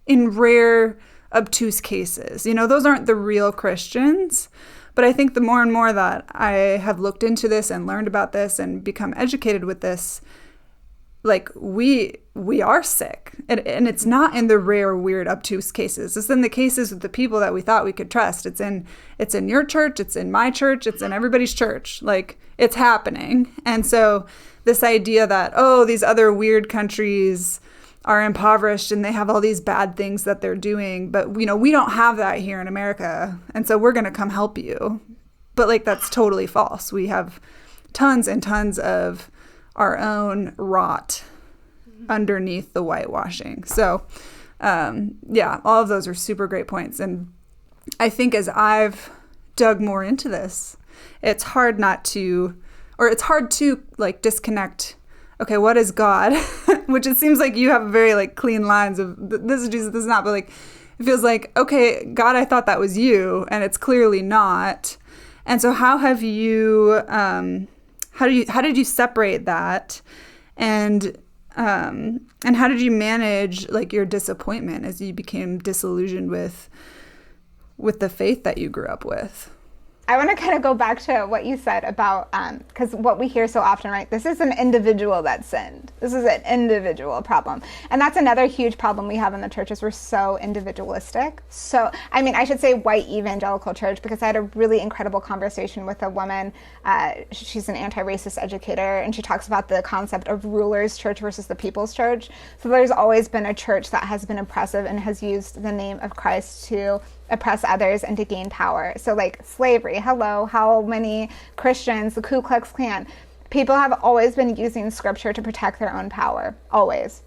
in rare, obtuse cases. You know, those aren't the real Christians. But I think the more and more that I have looked into this and learned about this and become educated with this, like we are sick. And it's not in the rare, weird, obtuse cases. It's in the cases with the people that we thought we could trust. It's in your church, it's in my church, it's in everybody's church. Like, it's happening. And so this idea that, oh, these other weird countries are impoverished and they have all these bad things that they're doing, but, you know, we don't have that here in America, and so we're going to come help you. But, like, that's totally false. We have tons and tons of our own rot underneath the whitewashing. So, yeah, all of those are super great points. And I think as I've dug more into this, it's hard to like disconnect. Okay, what is God? Which it seems like you have very like clean lines of this is Jesus, this is not, but like it feels like, okay, God, I thought that was you, and it's clearly not. And so how have you how did you separate that, and how did you manage like your disappointment as you became disillusioned with the faith that you grew up with? I want to kind of go back to what you said about, because what we hear so often, right? This is an individual that sinned. This is an individual problem. And that's another huge problem we have in the church, is we're so individualistic. So, I mean, I should say white evangelical church, because I had a really incredible conversation with a woman. She's an anti-racist educator, and she talks about the concept of ruler's church versus the people's church. So there's always been a church that has been oppressive and has used the name of Christ to oppress others and to gain power. So like slavery, hello, how many Christians, the Ku Klux Klan, people have always been using scripture to protect their own power, always.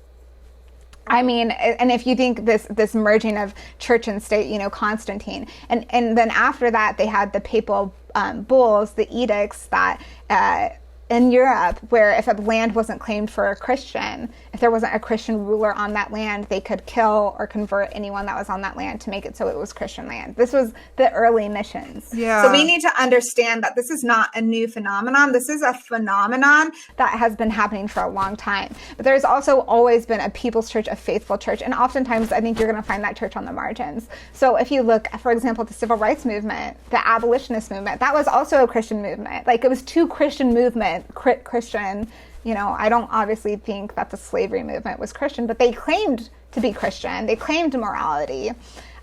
I mean, and if you think this merging of church and state, you know, Constantine, and then after that they had the papal bulls, the edicts that in Europe, where if a land wasn't claimed for a Christian, if there wasn't a Christian ruler on that land, they could kill or convert anyone that was on that land to make it so it was Christian land. This was the early missions. Yeah. So we need to understand that this is not a new phenomenon. This is a phenomenon that has been happening for a long time. But there's also always been a people's church, a faithful church. And oftentimes, I think you're going to find that church on the margins. So if you look, for example, at the civil rights movement, the abolitionist movement, that was also a Christian movement. Like, it was two Christian movements. Christian, you know, I don't obviously think that the slavery movement was Christian, but they claimed to be Christian. They claimed morality,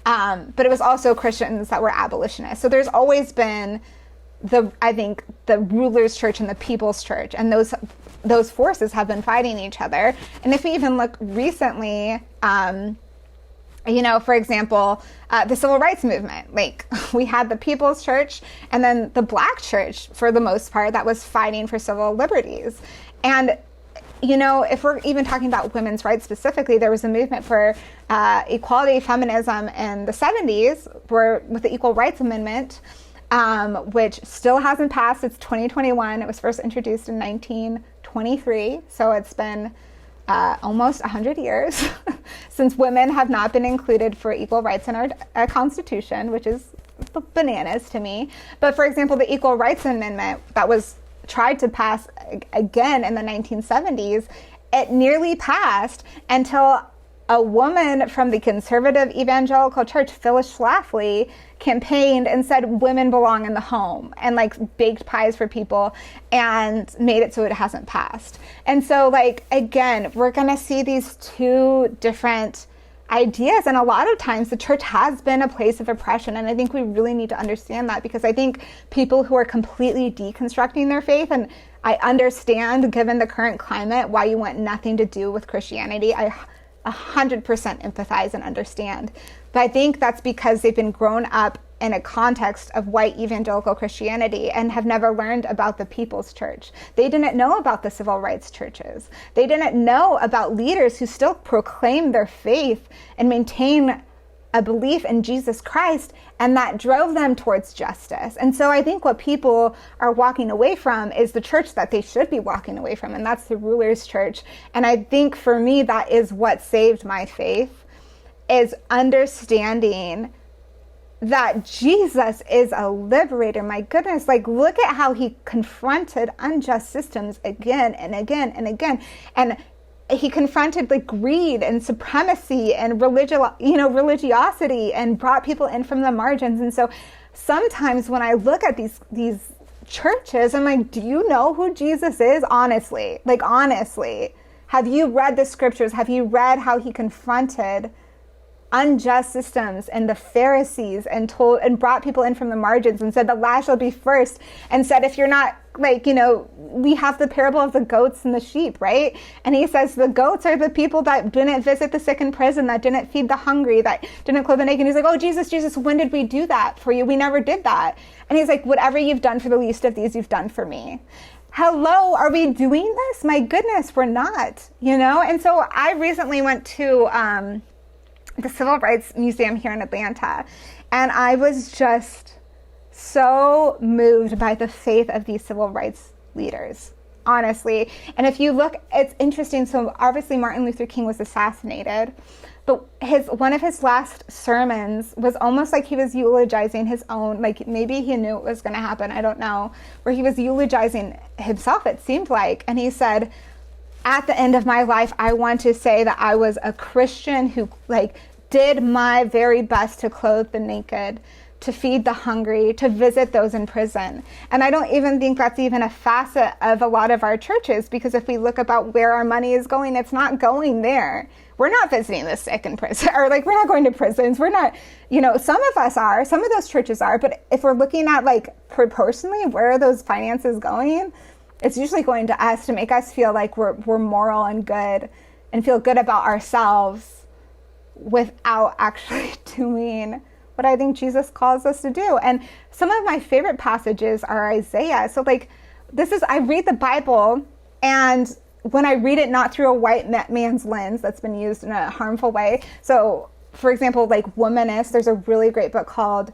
but it was also Christians that were abolitionists. So there's always been I think the ruler's church and the people's church, and those forces have been fighting each other. And if we even look recently, you know, for example, the civil rights movement, like we had the people's church and then the black church, for the most part, that was fighting for civil liberties. And, you know, if we're even talking about women's rights specifically, there was a movement for equality, feminism in the 70s with the Equal Rights Amendment, which still hasn't passed. It's 2021. It was first introduced in 1923. So it's been almost 100 years since women have not been included for equal rights in our Constitution, which is bananas to me. But for example, the Equal Rights Amendment that was tried to pass again in the 1970s, it nearly passed until a woman from the conservative evangelical church, Phyllis Schlafly, campaigned and said women belong in the home, and like baked pies for people and made it so it hasn't passed. And so, like, again, we're going to see these two different ideas. And a lot of times the church has been a place of oppression. And I think we really need to understand that, because I think people who are completely deconstructing their faith, and I understand, given the current climate, why you want nothing to do with Christianity. I 100% empathize and understand. But I think that's because they've been grown up in a context of white evangelical Christianity and have never learned about the people's church. They didn't know about the civil rights churches. They didn't know about leaders who still proclaim their faith and maintain a belief in Jesus Christ, and that drove them towards justice. And so I think what people are walking away from is the church that they should be walking away from, and that's the ruler's church. And I think for me, that is what saved my faith, is understanding that Jesus is a liberator. My goodness, like, look at how he confronted unjust systems again and again and again. And he confronted like greed and supremacy and religiosity, and brought people in from the margins. And so sometimes when I look at these churches, I'm like, do you know who Jesus is? Honestly, have you read the scriptures? Have you read how he confronted unjust systems and the Pharisees, and brought people in from the margins, and said the last shall be first, and said, if you're not, like, we have the parable of the goats and the sheep, right? And he says the goats are the people that didn't visit the sick in prison, that didn't feed the hungry, that didn't clothe the naked. And he's like, oh, Jesus, when did we do that for you? We never did that. And he's like, whatever you've done for the least of these, you've done for me. Hello, are we doing this? My goodness, we're not, And so I recently went to the Civil Rights Museum here in Atlanta, and I was just so moved by the faith of these civil rights leaders, honestly. And if you look, it's interesting. So obviously Martin Luther King was assassinated, but one of his last sermons was almost like he was eulogizing his own, like maybe he knew it was going to happen, I don't know, where he was eulogizing himself, it seemed like. And he said, at the end of my life, I want to say that I was a Christian who did my very best to clothe the naked, to feed the hungry, to visit those in prison. And I don't even think that's even a facet of a lot of our churches, because if we look about where our money is going, it's not going there. We're not visiting the sick in prison, or we're not going to prisons. We're not, some of us are, some of those churches are, but if we're looking at proportionally, where are those finances going? It's usually going to us to make us feel like we're moral and good, and feel good about ourselves, without actually doing what I think Jesus calls us to do. And some of my favorite passages are Isaiah. So I read the Bible, and when I read it not through a white man's lens that's been used in a harmful way. So for example, Womanist, there's a really great book called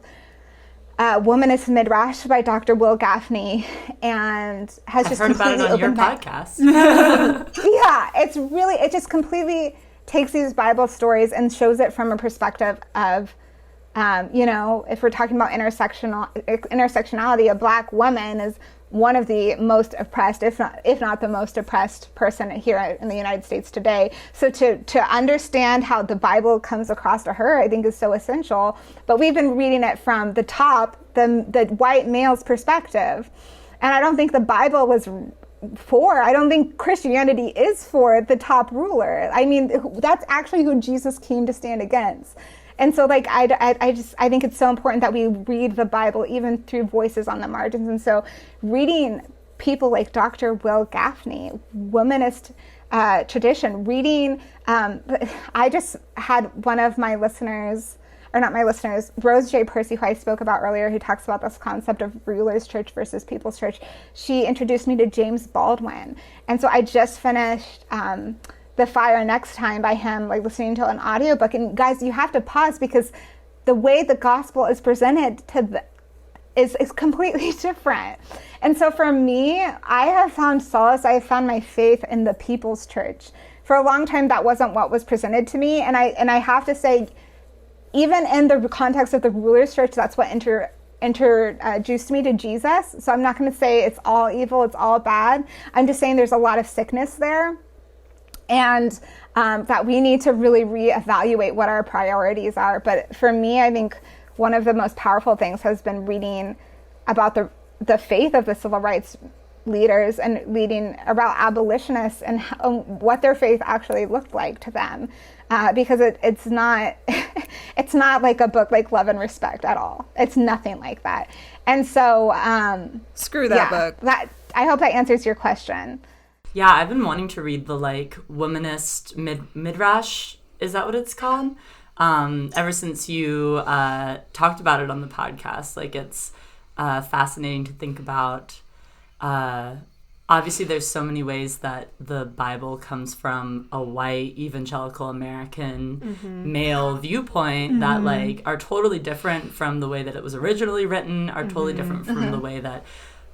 Womanist Midrash by Dr. Will Gaffney, and has just completely heard about it on your podcast. Yeah, it just completely takes these Bible stories and shows it from a perspective of, if we're talking about intersectionality, a Black woman is one of the most oppressed, if not the most oppressed person here in the United States today. So to understand how the Bible comes across to her, I think is so essential. But we've been reading it from the top, the white male's perspective. And I don't think the Bible was I don't think Christianity is for the top ruler. I mean, that's actually who Jesus came to stand against. And so I think it's so important that we read the Bible even through voices on the margins. And so reading people like Dr. Will Gaffney, womanist tradition, reading, I just had one of my listeners, or not my listeners, Rose J. Percy, who I spoke about earlier, who talks about this concept of ruler's church versus people's church. She introduced me to James Baldwin. And so I just finished The Fire Next Time by him, listening to an audiobook. And guys, you have to pause, because the way the gospel is presented is completely different. And so for me, I have found solace, I have found my faith in the people's church. For a long time, that wasn't what was presented to me. And I have to say, even in the context of the ruler's church, that's what introduced me to Jesus. So I'm not going to say it's all evil, it's all bad. I'm just saying there's a lot of sickness there. And that we need to really reevaluate what our priorities are. But for me, I think one of the most powerful things has been reading about the faith of the civil rights leaders, and reading about abolitionists and what their faith actually looked like to them. Because it's not like a book like Love and Respect at all. It's nothing like that. And so screw that book. I hope that answers your question. Yeah, I've been wanting to read the womanist midrash. Is that what it's called? Ever since you talked about it on the podcast. It's fascinating to think about obviously there's so many ways that the Bible comes from a white evangelical American male viewpoint that like are totally different from the way that it was originally written, are totally different from the way that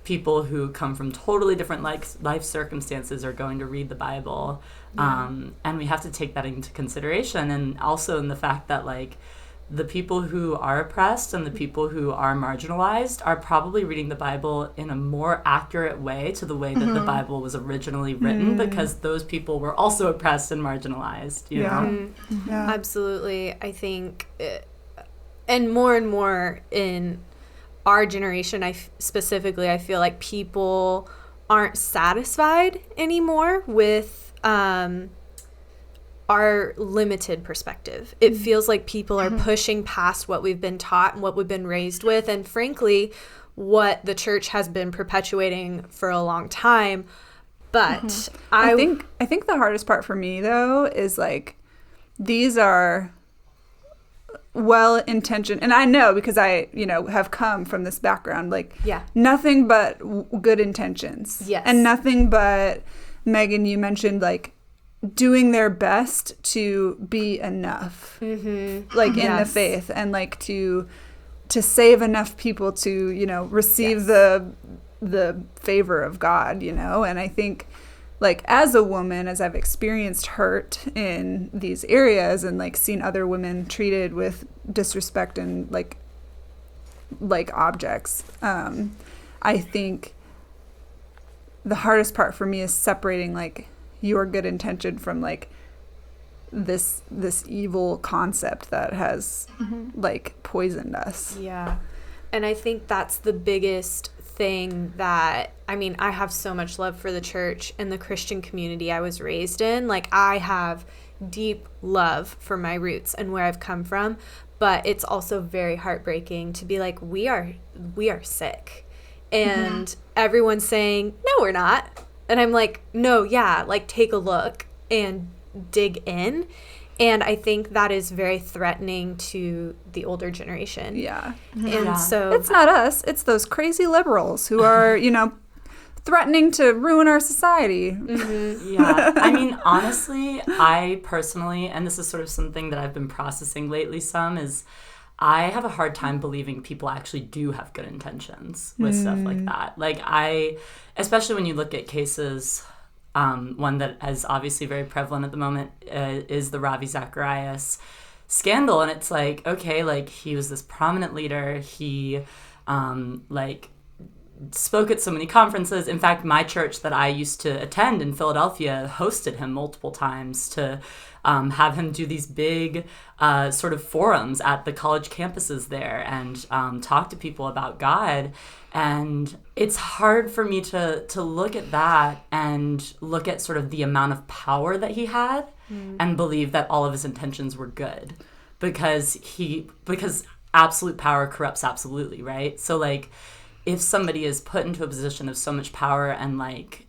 people who come from totally different life circumstances are going to read the Bible. And we have to take that into consideration, and also in the fact that like the people who are oppressed and the people who are marginalized are probably reading the Bible in a more accurate way to the way that the Bible was originally written, because those people were also oppressed and marginalized, you know? Yeah. Absolutely. I think, and more in our generation, specifically, I feel like people aren't satisfied anymore with our limited perspective. It feels like people are pushing past what we've been taught and what we've been raised with, and frankly, what the church has been perpetuating for a long time. But I think the hardest part for me though is like, these are well-intentioned, and I know because I, have come from this background, like nothing but good intentions. Yes. And nothing but, Megan, you mentioned like doing their best to be enough, like in the faith, and like to save enough people to, receive the favor of God, and I think like as a woman, as I've experienced hurt in these areas and like seen other women treated with disrespect and like objects, I think the hardest part for me is separating like your good intention from like this evil concept that has like poisoned us. Yeah. And I think that's the biggest thing that, I mean, I have so much love for the church and the Christian community I was raised in. Like, I have deep love for my roots and where I've come from, but it's also very heartbreaking to be like, we are sick. And everyone's saying, no, we're not. And I'm like, no, yeah, like take a look and dig in. And I think that is very threatening to the older generation. Yeah. And so it's not us, it's those crazy liberals who are, threatening to ruin our society. Yeah. I mean, honestly, I personally, and this is sort of something that I've been processing lately some, is I have a hard time believing people actually do have good intentions with stuff like that. Like especially when you look at cases, one that is obviously very prevalent at the moment is the Ravi Zacharias scandal. And it's like, okay, like he was this prominent leader. He spoke at so many conferences. In fact, my church that I used to attend in Philadelphia hosted him multiple times to have him do these big sort of forums at the college campuses there and talk to people about God. And it's hard for me to look at that and look at sort of the amount of power that he had and believe that all of his intentions were good, because absolute power corrupts absolutely, right? So like, if somebody is put into a position of so much power and like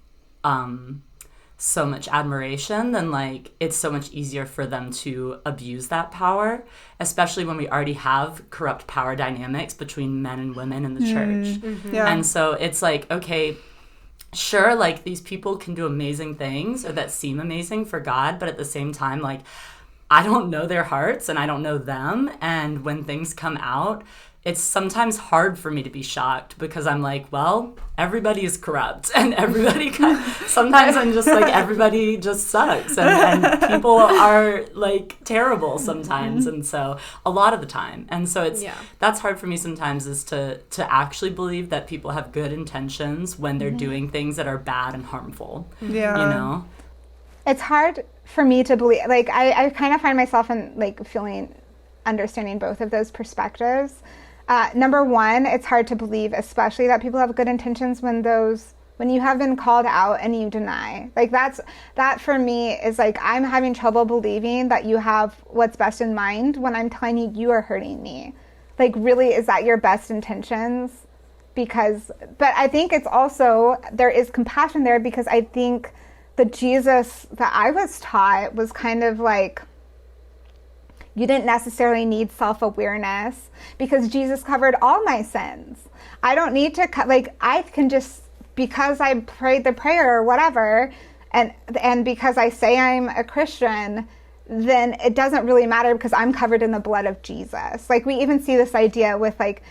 so much admiration, then like it's so much easier for them to abuse that power, especially when we already have corrupt power dynamics between men and women in the church. Yeah. And so it's like, okay, sure, like these people can do amazing things or that seem amazing for God, but at the same time, like I don't know their hearts and I don't know them. And when things come out, it's sometimes hard for me to be shocked because I'm like, well, everybody is corrupt and sometimes I'm just like, everybody just sucks and people are like terrible sometimes. And so a lot of the time. And so that's hard for me sometimes, is to actually believe that people have good intentions when they're doing things that are bad and harmful. Yeah. It's hard for me to believe, like I kind of find myself in like understanding both of those perspectives. Number one, it's hard to believe, especially that people have good intentions when you have been called out and you deny. Like that for me is like, I'm having trouble believing that you have what's best in mind when I'm telling you you are hurting me. Like, really, is that your best intentions? But I think it's also, there is compassion there, because I think the Jesus that I was taught was kind of like, you didn't necessarily need self-awareness because Jesus covered all my sins. I don't need to I can just because I prayed the prayer or whatever, and because I say I'm a Christian, then it doesn't really matter because I'm covered in the blood of Jesus. Like, we even see this idea with, like,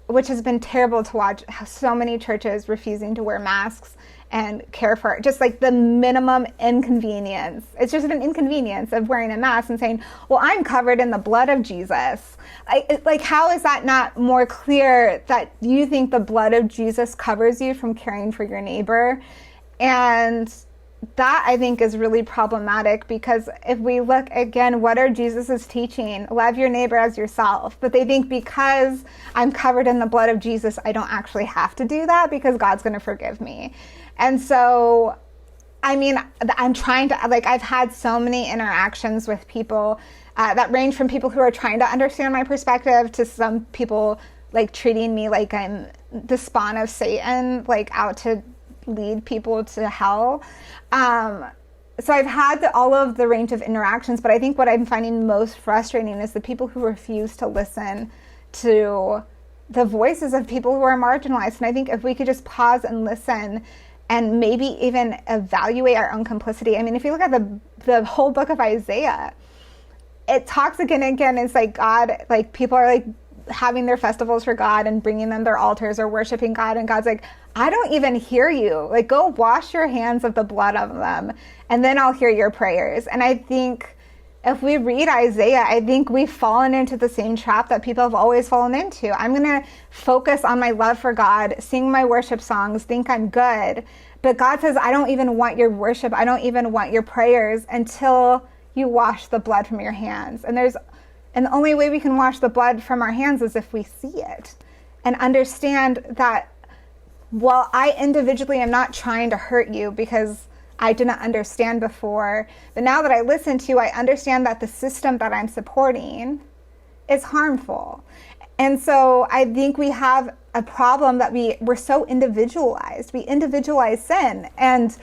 which has been terrible to watch, how so many churches refusing to wear masks and care for just like the minimum inconvenience. It's just an inconvenience of wearing a mask and saying, well, I'm covered in the blood of Jesus. Like, how is that not more clear that you think the blood of Jesus covers you from caring for your neighbor? And that, I think, is really problematic, because if we look again, what are Jesus's teaching? Love your neighbor as yourself. But they think because I'm covered in the blood of Jesus, I don't actually have to do that because God's going to forgive me. And so, I mean, I'm trying to, like, I've had so many interactions with people that range from people who are trying to understand my perspective to some people like treating me like I'm the spawn of Satan, like out to lead people to hell. So I've had all of the range of interactions, but I think what I'm finding most frustrating is the people who refuse to listen to the voices of people who are marginalized. And I think if we could just pause and listen and maybe even evaluate our own complicity. I mean, if you look at the whole book of Isaiah, it talks again and again. It's like God, like people are like having their festivals for God and bringing them their altars or worshiping God. And God's like, I don't even hear you. Like, go wash your hands of the blood of them, and then I'll hear your prayers. And I think if we read Isaiah, I think we've fallen into the same trap that people have always fallen into. I'm going to focus on my love for God, sing my worship songs, think I'm good. But God says, I don't even want your worship. I don't even want your prayers until you wash the blood from your hands. And the only way we can wash the blood from our hands is if we see it and understand that, while I individually am not trying to hurt you because I didn't understand before, but now that I listen to you, I understand that the system that I'm supporting is harmful. And so I think we have a problem that we're so individualized. We individualize sin. And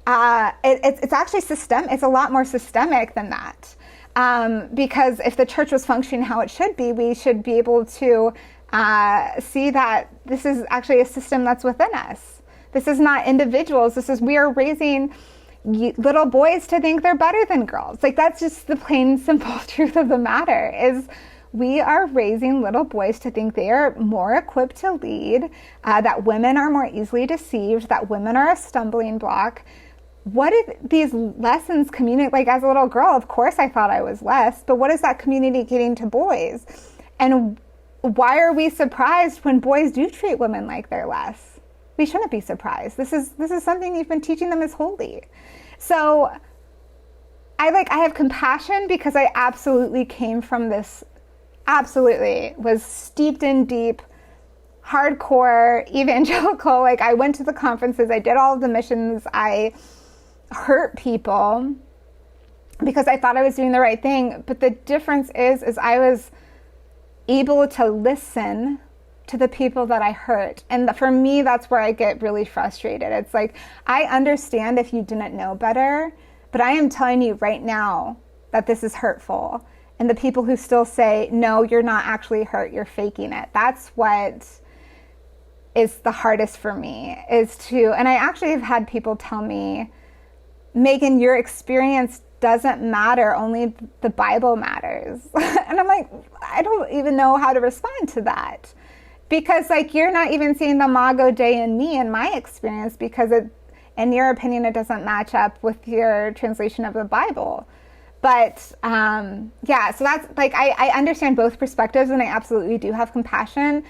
it's actually it's a lot more systemic than that. Because if the church was functioning how it should be, we should be able to see that this is actually a system that's within us. This is not individuals. We are raising little boys to think they're better than girls. Like, that's just the plain, simple truth of the matter, is we are raising little boys to think they are more equipped to lead, that women are more easily deceived, that women are a stumbling block. What did these lessons communicate? Like, as a little girl, of course I thought I was less, but what is that communicating to boys? And why are we surprised when boys do treat women like they're less? We shouldn't be surprised. This is something you've been teaching them is holy. So I have compassion because I absolutely came from this, was steeped in deep, hardcore evangelical. Like, I went to the conferences, I did all of the missions, I hurt people because I thought I was doing the right thing. But the difference is I was able to listen to the people that I hurt. And for me, that's where I get really frustrated. It's like, I understand if you didn't know better, but I am telling you right now that this is hurtful. And the people who still say, no, you're not actually hurt, you're faking it. That's what is the hardest for me, and I actually have had people tell me, Megan, your experience doesn't matter, only the Bible matters. And I'm like, I don't even know how to respond to that. Because, like, you're not even seeing the Imago Dei in me, in my experience, because in your opinion, it doesn't match up with your translation of the Bible. But, so that's, like, I understand both perspectives, and I absolutely do have compassion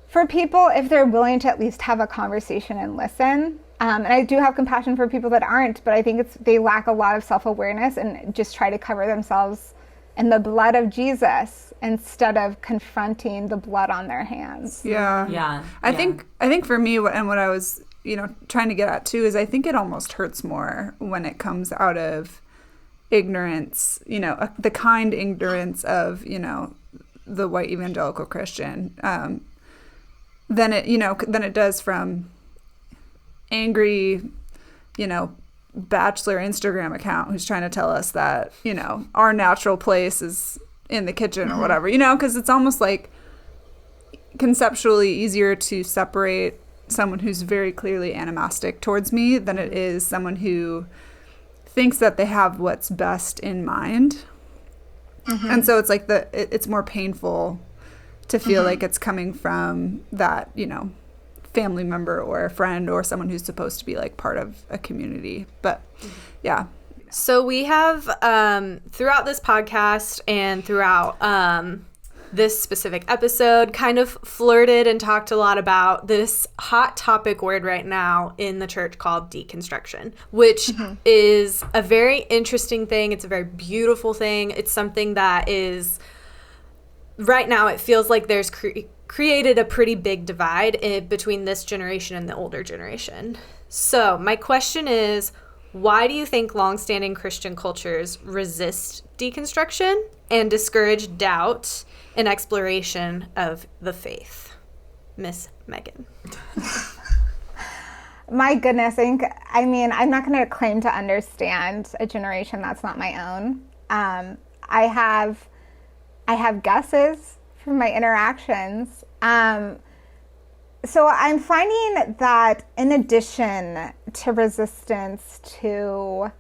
for people if they're willing to at least have a conversation and listen. And I do have compassion for people that aren't, but I think they lack a lot of self-awareness and just try to cover themselves in the blood of Jesus instead of confronting the blood on their hands. Yeah. I think for me, and what I was, trying to get at too, is I think it almost hurts more when it comes out of ignorance, the kind ignorance of, the white evangelical Christian, than it does from angry, bachelor Instagram account who's trying to tell us that, our natural place is in the kitchen or whatever, because it's almost like conceptually easier to separate someone who's very clearly animastic towards me than it is someone who thinks that they have what's best in mind. And so it's like it's more painful to feel like it's coming from that, you know, family member or a friend or someone who's supposed to be like part of a community. But yeah. So we have throughout this podcast and throughout this specific episode kind of flirted and talked a lot about this hot topic word right now in the church called deconstruction, which is a very interesting thing. It's a very beautiful thing. It's something that is right now, it feels like there's created a pretty big divide between this generation and the older generation. So my question is, why do you think longstanding Christian cultures resist deconstruction and discourage doubt and exploration of the faith? Miss Meghan. My goodness, I mean, I'm not going to claim to understand a generation that's not my own. I have guesses from my interactions. So I'm finding that in addition to resistance to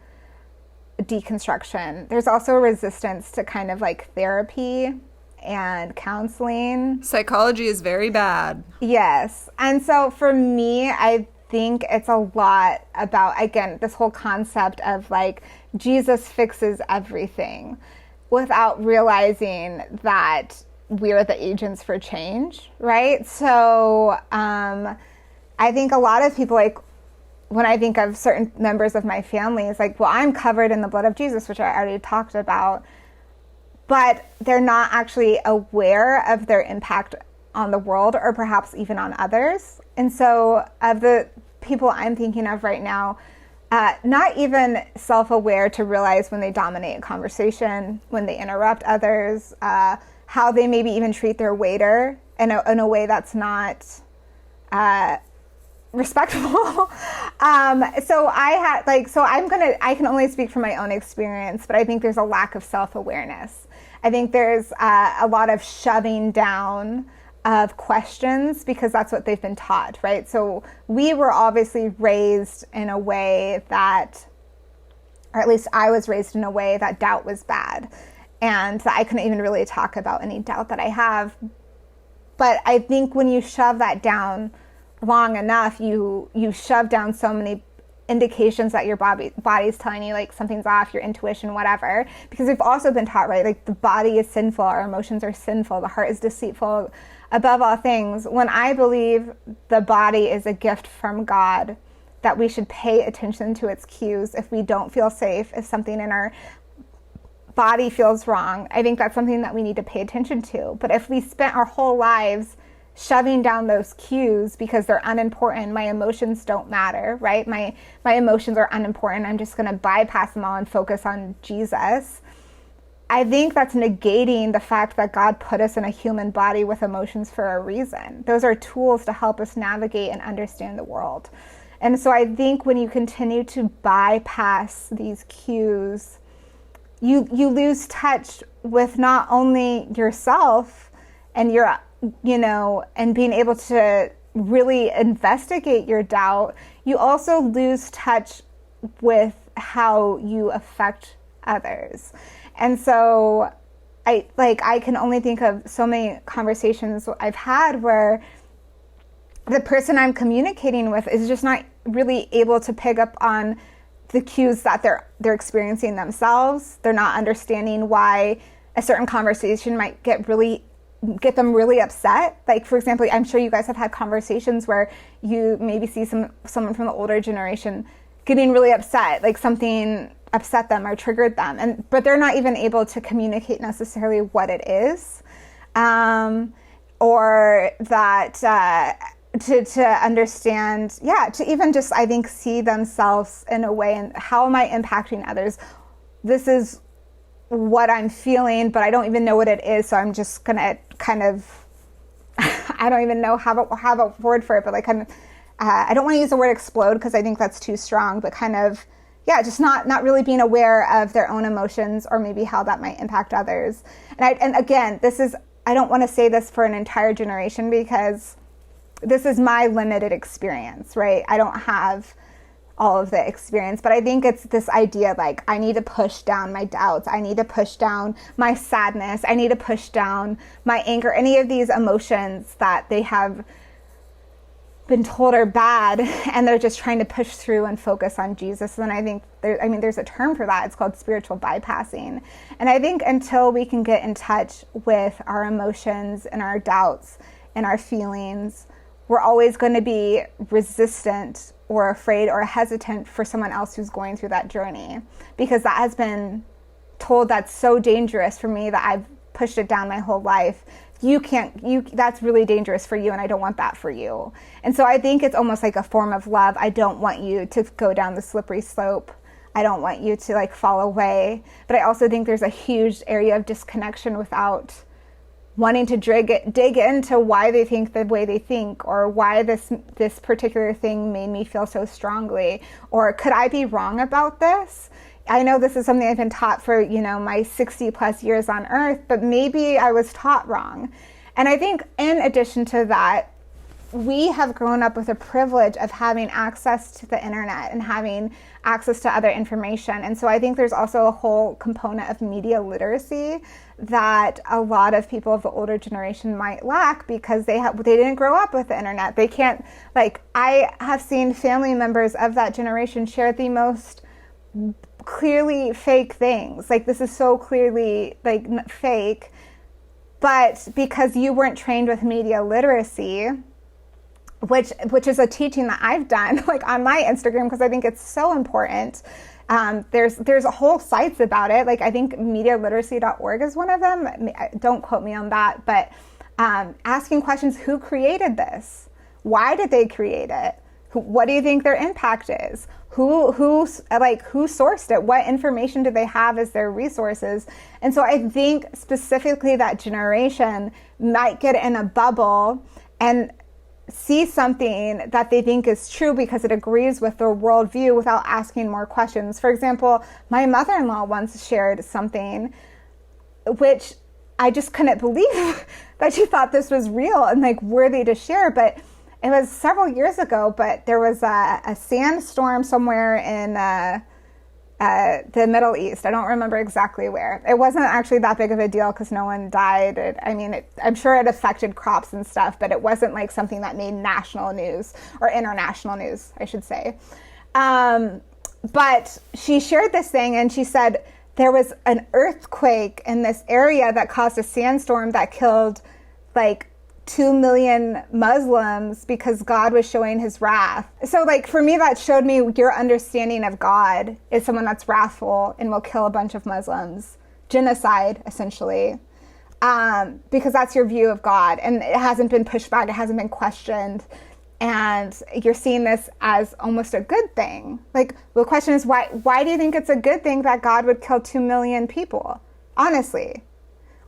deconstruction, there's also a resistance to kind of like therapy and counseling. Psychology is very bad. Yes. And so for me, I think it's a lot about, again, this whole concept of like Jesus fixes everything without realizing that we're the agents for change, right? So I think a lot of people, like when I think of certain members of my family, it's like, well, I'm covered in the blood of Jesus, which I already talked about, but they're not actually aware of their impact on the world or perhaps even on others. And so of the people I'm thinking of right now, not even self-aware to realize when they dominate a conversation, when they interrupt others, how they maybe even treat their waiter in a way that's not respectful. So I can only speak from my own experience, but I think there's a lack of self-awareness. I think there's a lot of shoving down of questions because that's what they've been taught, right? So we were obviously raised in a way that, or at least I was raised in a way that doubt was bad. And I couldn't even really talk about any doubt that I have. But I think when you shove that down long enough, you shove down so many indications that your body's telling you like something's off, your intuition, whatever. Because we've also been taught, right, like the body is sinful, our emotions are sinful, the heart is deceitful above all things. When I believe the body is a gift from God, that we should pay attention to its cues if we don't feel safe, if something in our body feels wrong, I think that's something that we need to pay attention to. But if we spent our whole lives shoving down those cues because they're unimportant, my emotions don't matter, right? My emotions are unimportant. I'm just going to bypass them all and focus on Jesus. I think that's negating the fact that God put us in a human body with emotions for a reason. Those are tools to help us navigate and understand the world. And so I think when you continue to bypass these cues, you lose touch with not only yourself and your, and being able to really investigate your doubt, you also lose touch with how you affect others. And so I can only think of so many conversations I've had where the person I'm communicating with is just not really able to pick up on the cues that they're experiencing themselves. They're not understanding why a certain conversation might get them really upset. Like, for example, I'm sure you guys have had conversations where you maybe see someone from the older generation getting really upset, like something upset them or triggered them, but they're not even able to communicate necessarily what it is, or that to understand, to even just, I think, see themselves in a way and how am I impacting others? This is what I'm feeling, but I don't even know what it is, so I'm just gonna kind of, I don't even know have a word for it, but like kind of, I don't want to use the word explode because I think that's too strong, but kind of, just not really being aware of their own emotions or maybe how that might impact others. And again, I don't want to say this for an entire generation because this is my limited experience, right? I don't have all of the experience, but I think it's this idea like I need to push down my doubts, I need to push down my sadness, I need to push down my anger, any of these emotions that they have been told are bad, and they're just trying to push through and focus on Jesus. And I think there's a term for that. It's called spiritual bypassing. And I think until we can get in touch with our emotions and our doubts and our feelings, we're always going to be resistant or afraid or hesitant for someone else who's going through that journey, because that has been told that's so dangerous for me that I've pushed it down my whole life. That's really dangerous for you, and I don't want that for you. And so I think it's almost like a form of love. I don't want you to go down the slippery slope. I don't want you to like fall away. But I also think there's a huge area of disconnection without wanting to dig into why they think the way they think, or why this particular thing made me feel so strongly, or could I be wrong about this? I know this is something I've been taught for, my 60 plus years on earth, but maybe I was taught wrong. And I think in addition to that, we have grown up with a privilege of having access to the internet and having access to other information. And so I think there's also a whole component of media literacy that a lot of people of the older generation might lack, because they didn't grow up with the internet. They can't, I have seen family members of that generation share the most clearly fake things. This is so clearly fake, but because you weren't trained with media literacy, which is a teaching that I've done on my Instagram, because I think it's so important. There's whole sites about it. I think medialiteracy.org is one of them. Don't quote me on that, but asking questions: who created this? Why did they create it? What do you think their impact is? Who sourced it? What information do they have as their resources? And so I think specifically that generation might get in a bubble and see something that they think is true because it agrees with their worldview without asking more questions. For example, my mother-in-law once shared something which I just couldn't believe that she thought this was real and worthy to share, but it was several years ago, but there was a sandstorm somewhere in the Middle East. I don't remember exactly where. It wasn't actually that big of a deal because no one died. I'm sure it affected crops and stuff, but it wasn't something that made national news, or international news, I should say. But she shared this thing, and she said there was an earthquake in this area that caused a sandstorm that killed 2 million Muslims because God was showing his wrath. So for me, that showed me your understanding of God is someone that's wrathful and will kill a bunch of Muslims. Genocide, essentially. Because that's your view of God, and it hasn't been pushed back, it hasn't been questioned. And you're seeing this as almost a good thing. The question is, why do you think it's a good thing that God would kill 2 million people? Honestly,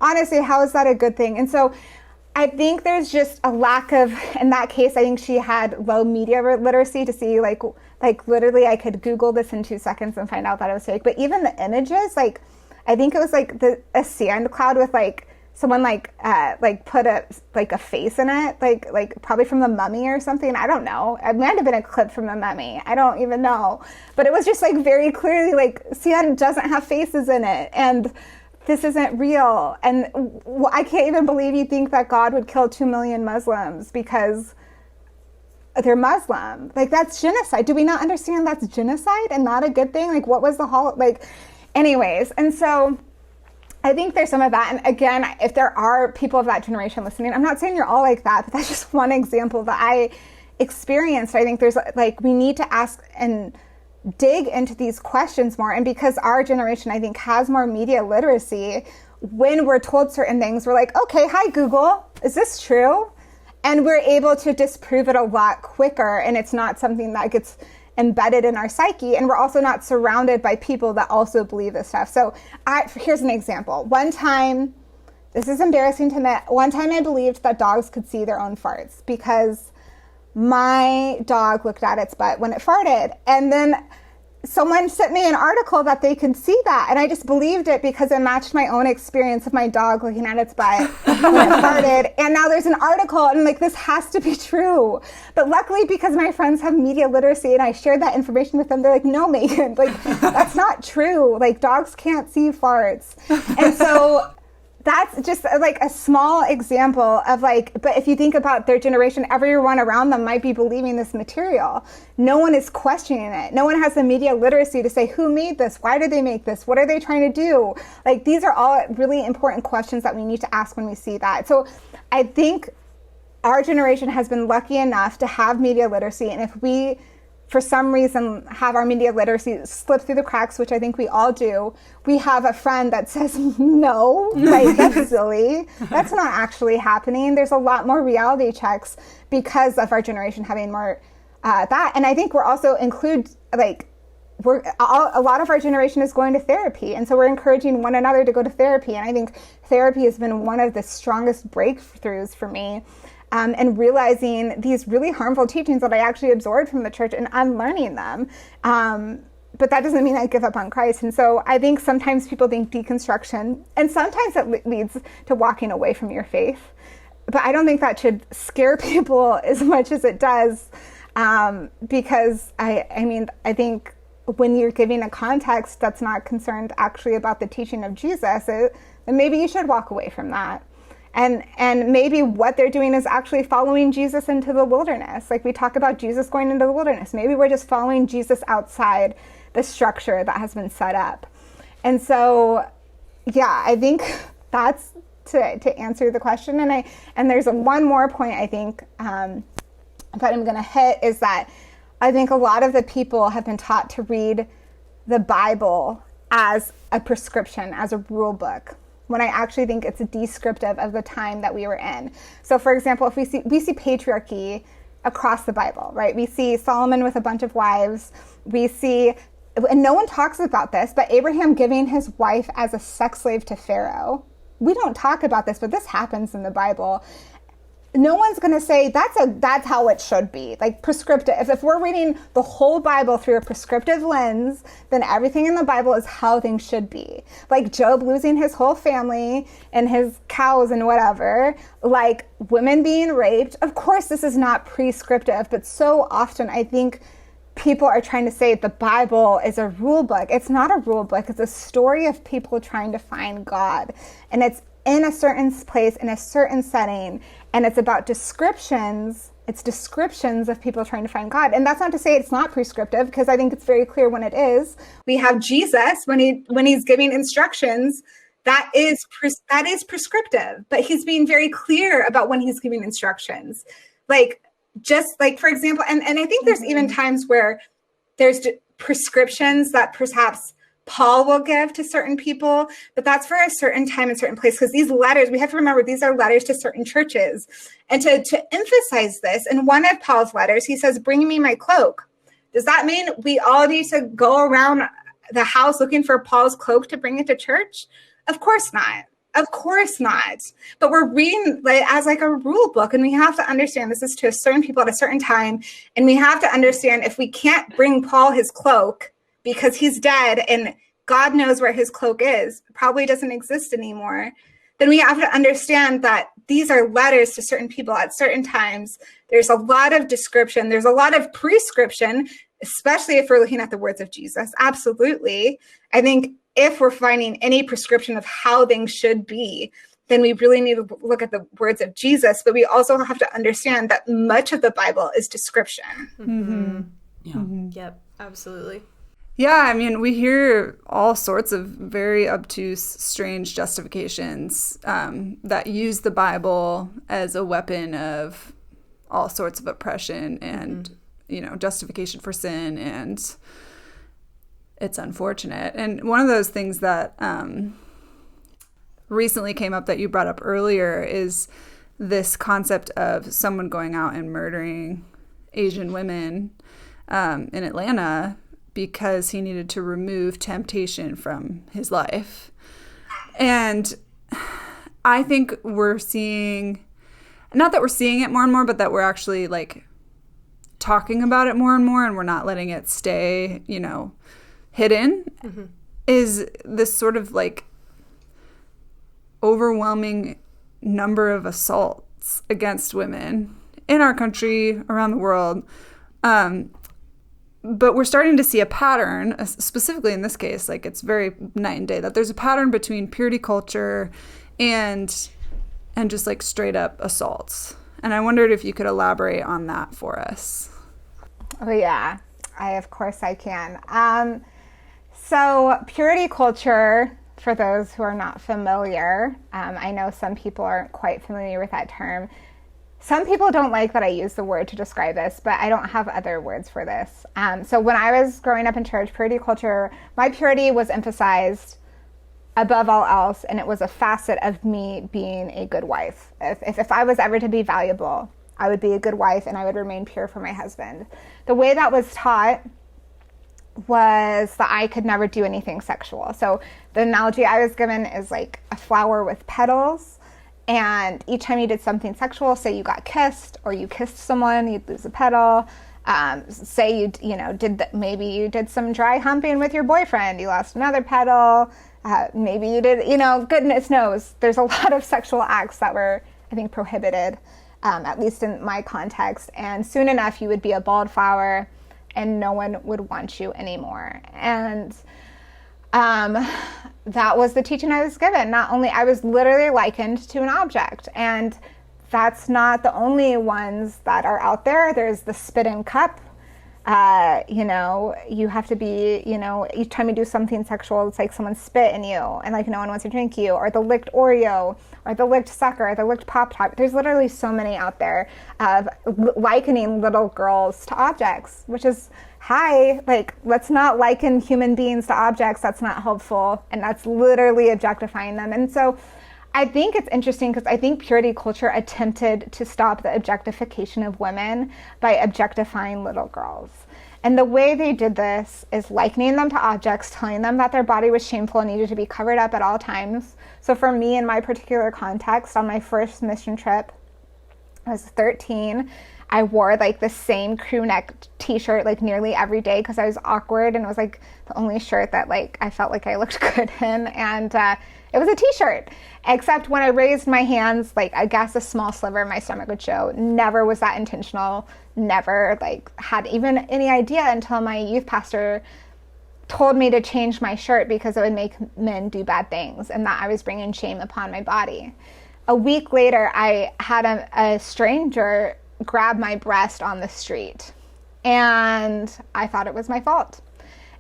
how is that a good thing? And so I think there's just a lack of, in that case, I think she had low media literacy to see, literally I could Google this in 2 seconds and find out that it was fake. But even the images, I think it was a sand cloud with someone put a face in it, probably from The Mummy or something. I don't know. It might have been a clip from The Mummy. I don't even know. But it was just very clearly sand doesn't have faces in it, and this isn't real. And I can't even believe you think that God would kill 2 million Muslims because they're Muslim. That's genocide. Do we not understand that's genocide and not a good thing? What was the anyways. And so I think there's some of that. And again, if there are people of that generation listening, I'm not saying you're all like that, but that's just one example that I experienced. I think there's we need to ask and dig into these questions more. And because our generation, I think, has more media literacy, when we're told certain things, we're okay, hi, Google, is this true? And we're able to disprove it a lot quicker. And it's not something that gets embedded in our psyche. And we're also not surrounded by people that also believe this stuff. So here's an example. One time, this is embarrassing to admit, one time I believed that dogs could see their own farts because my dog looked at its butt when it farted. And then someone sent me an article that they could see that, and I just believed it because it matched my own experience of my dog looking at its butt when it farted. And now there's an article, and I'm like, this has to be true. But luckily, because my friends have media literacy and I shared that information with them, they're like, no, Megan, like, that's not true. Like, dogs can't see farts. And so that's just like a small example of like, but if you think about their generation, everyone around them might be believing this material. No one is questioning it. No one has the media literacy to say, who made this? Why did they make this? What are they trying to do? Like, these are all really important questions that we need to ask when we see that. So I think our generation has been lucky enough to have media literacy. And if we, for some reason, have our media literacy slip through the cracks, which I think we all do, we have a friend that says, no, like, that's silly. That's not actually happening. There's a lot more reality checks because of our generation having more that. And I think we're also a lot of our generation is going to therapy. And so we're encouraging one another to go to therapy. And I think therapy has been one of the strongest breakthroughs for me. And realizing these really harmful teachings that I actually absorbed from the church and unlearning them. But that doesn't mean I give up on Christ. And so I think sometimes people think deconstruction, and sometimes it leads to walking away from your faith. But I don't think that should scare people as much as it does. Because I think when you're giving a context that's not concerned actually about the teaching of Jesus, then maybe you should walk away from that. And maybe what they're doing is actually following Jesus into the wilderness. Like, we talk about Jesus going into the wilderness. Maybe we're just following Jesus outside the structure that has been set up. And so, yeah, I think that's to answer the question. And there's one more point I think that I'm going to hit, is that I think a lot of the people have been taught to read the Bible as a prescription, as a rule book, when I actually think it's descriptive of the time that we were in. So, for example, if we see patriarchy across the Bible, right? We see Solomon with a bunch of wives. We see, and no one talks about this, but Abraham giving his wife as a sex slave to Pharaoh. We don't talk about this, but this happens in the Bible. No one's going to say that's how it should be, like prescriptive. If we're reading the whole Bible through a prescriptive lens, then everything in the Bible is how things should be. Like Job losing his whole family and his cows and whatever, like women being raped. Of course, this is not prescriptive, but so often I think people are trying to say the Bible is a rule book. It's not a rule book. It's a story of people trying to find God. And it's in a certain place, in a certain setting, and it's about descriptions. It's descriptions of people trying to find God. And that's not to say it's not prescriptive, because I think it's very clear when it is. We have Jesus, when he's giving instructions, that is prescriptive, but he's being very clear about when he's giving instructions. Like, just like, for example, and I think there's even times where there's prescriptions that perhaps Paul will give to certain people, but that's for a certain time and certain place, because these letters, we have to remember, these are letters to certain churches. And to emphasize this, in one of Paul's letters, he says, bring me my cloak. Does that mean we all need to go around the house looking for Paul's cloak to bring it to church? Of course not. Of course not. But we're reading as like a rule book, and we have to understand this is to certain people at a certain time. And we have to understand, if we can't bring Paul his cloak because he's dead and God knows where his cloak is, probably doesn't exist anymore, then we have to understand that these are letters to certain people at certain times. There's a lot of description. There's a lot of prescription, especially if we're looking at the words of Jesus. Absolutely. I think if we're finding any prescription of how things should be, then we really need to look at the words of Jesus. But we also have to understand that much of the Bible is description. Mm-hmm. Yeah. Mm-hmm. Yep, absolutely. Yeah, I mean, we hear all sorts of very obtuse, strange justifications that use the Bible as a weapon of all sorts of oppression and, justification for sin, and it's unfortunate. And one of those things that recently came up that you brought up earlier is this concept of someone going out and murdering Asian women in Atlanta because he needed to remove temptation from his life. And I think we're seeing, not that we're seeing it more and more, but that we're actually like talking about it more and more, and we're not letting it stay, you know, hidden, is this sort of like overwhelming number of assaults against women in our country, around the world. But we're starting to see a pattern, specifically in this case, like it's very night and day, that there's a pattern between purity culture and just like straight up assaults. And I wondered if you could elaborate on that for us. Oh yeah, of course I can. So purity culture, for those who are not familiar, I know some people aren't quite familiar with that term. Some people don't like that I use the word to describe this, but I don't have other words for this. So when I was growing up in church, purity culture, my purity was emphasized above all else, and it was a facet of me being a good wife. If I was ever to be valuable, I would be a good wife and I would remain pure for my husband. The way that was taught was that I could never do anything sexual. So the analogy I was given is like a flower with petals, and each time you did something sexual, say you got kissed or you kissed someone, you'd lose a petal. Say maybe you did some dry humping with your boyfriend, you lost another petal. Maybe you did, goodness knows, there's a lot of sexual acts that were, I think, prohibited, at least in my context. And soon enough, you would be a bald flower and no one would want you anymore. And that was the teaching I was given. Not only, I was literally likened to an object. And that's not the only ones that are out there. There's the spit and cup. You have to be, each time you do something sexual, it's like someone spit in you and like no one wants to drink you, or the licked Oreo, or the licked sucker, or the licked Pop-Tart. There's literally so many out there of likening little girls to objects, which is, let's not liken human beings to objects. That's not helpful. And that's literally objectifying them. And so I think it's interesting because I think purity culture attempted to stop the objectification of women by objectifying little girls. And the way they did this is likening them to objects, telling them that their body was shameful and needed to be covered up at all times. So for me, in my particular context, on my first mission trip, I was 13. I wore like the same crew neck t-shirt like nearly every day because I was awkward, and it was like the only shirt that like I felt like I looked good in. And it was a t-shirt, except when I raised my hands, like I guess a small sliver of my stomach would show. Never was that intentional. Never like had even any idea until my youth pastor told me to change my shirt because it would make men do bad things and that I was bringing shame upon my body. A week later, I had a stranger grab my breast on the street, and I thought it was my fault.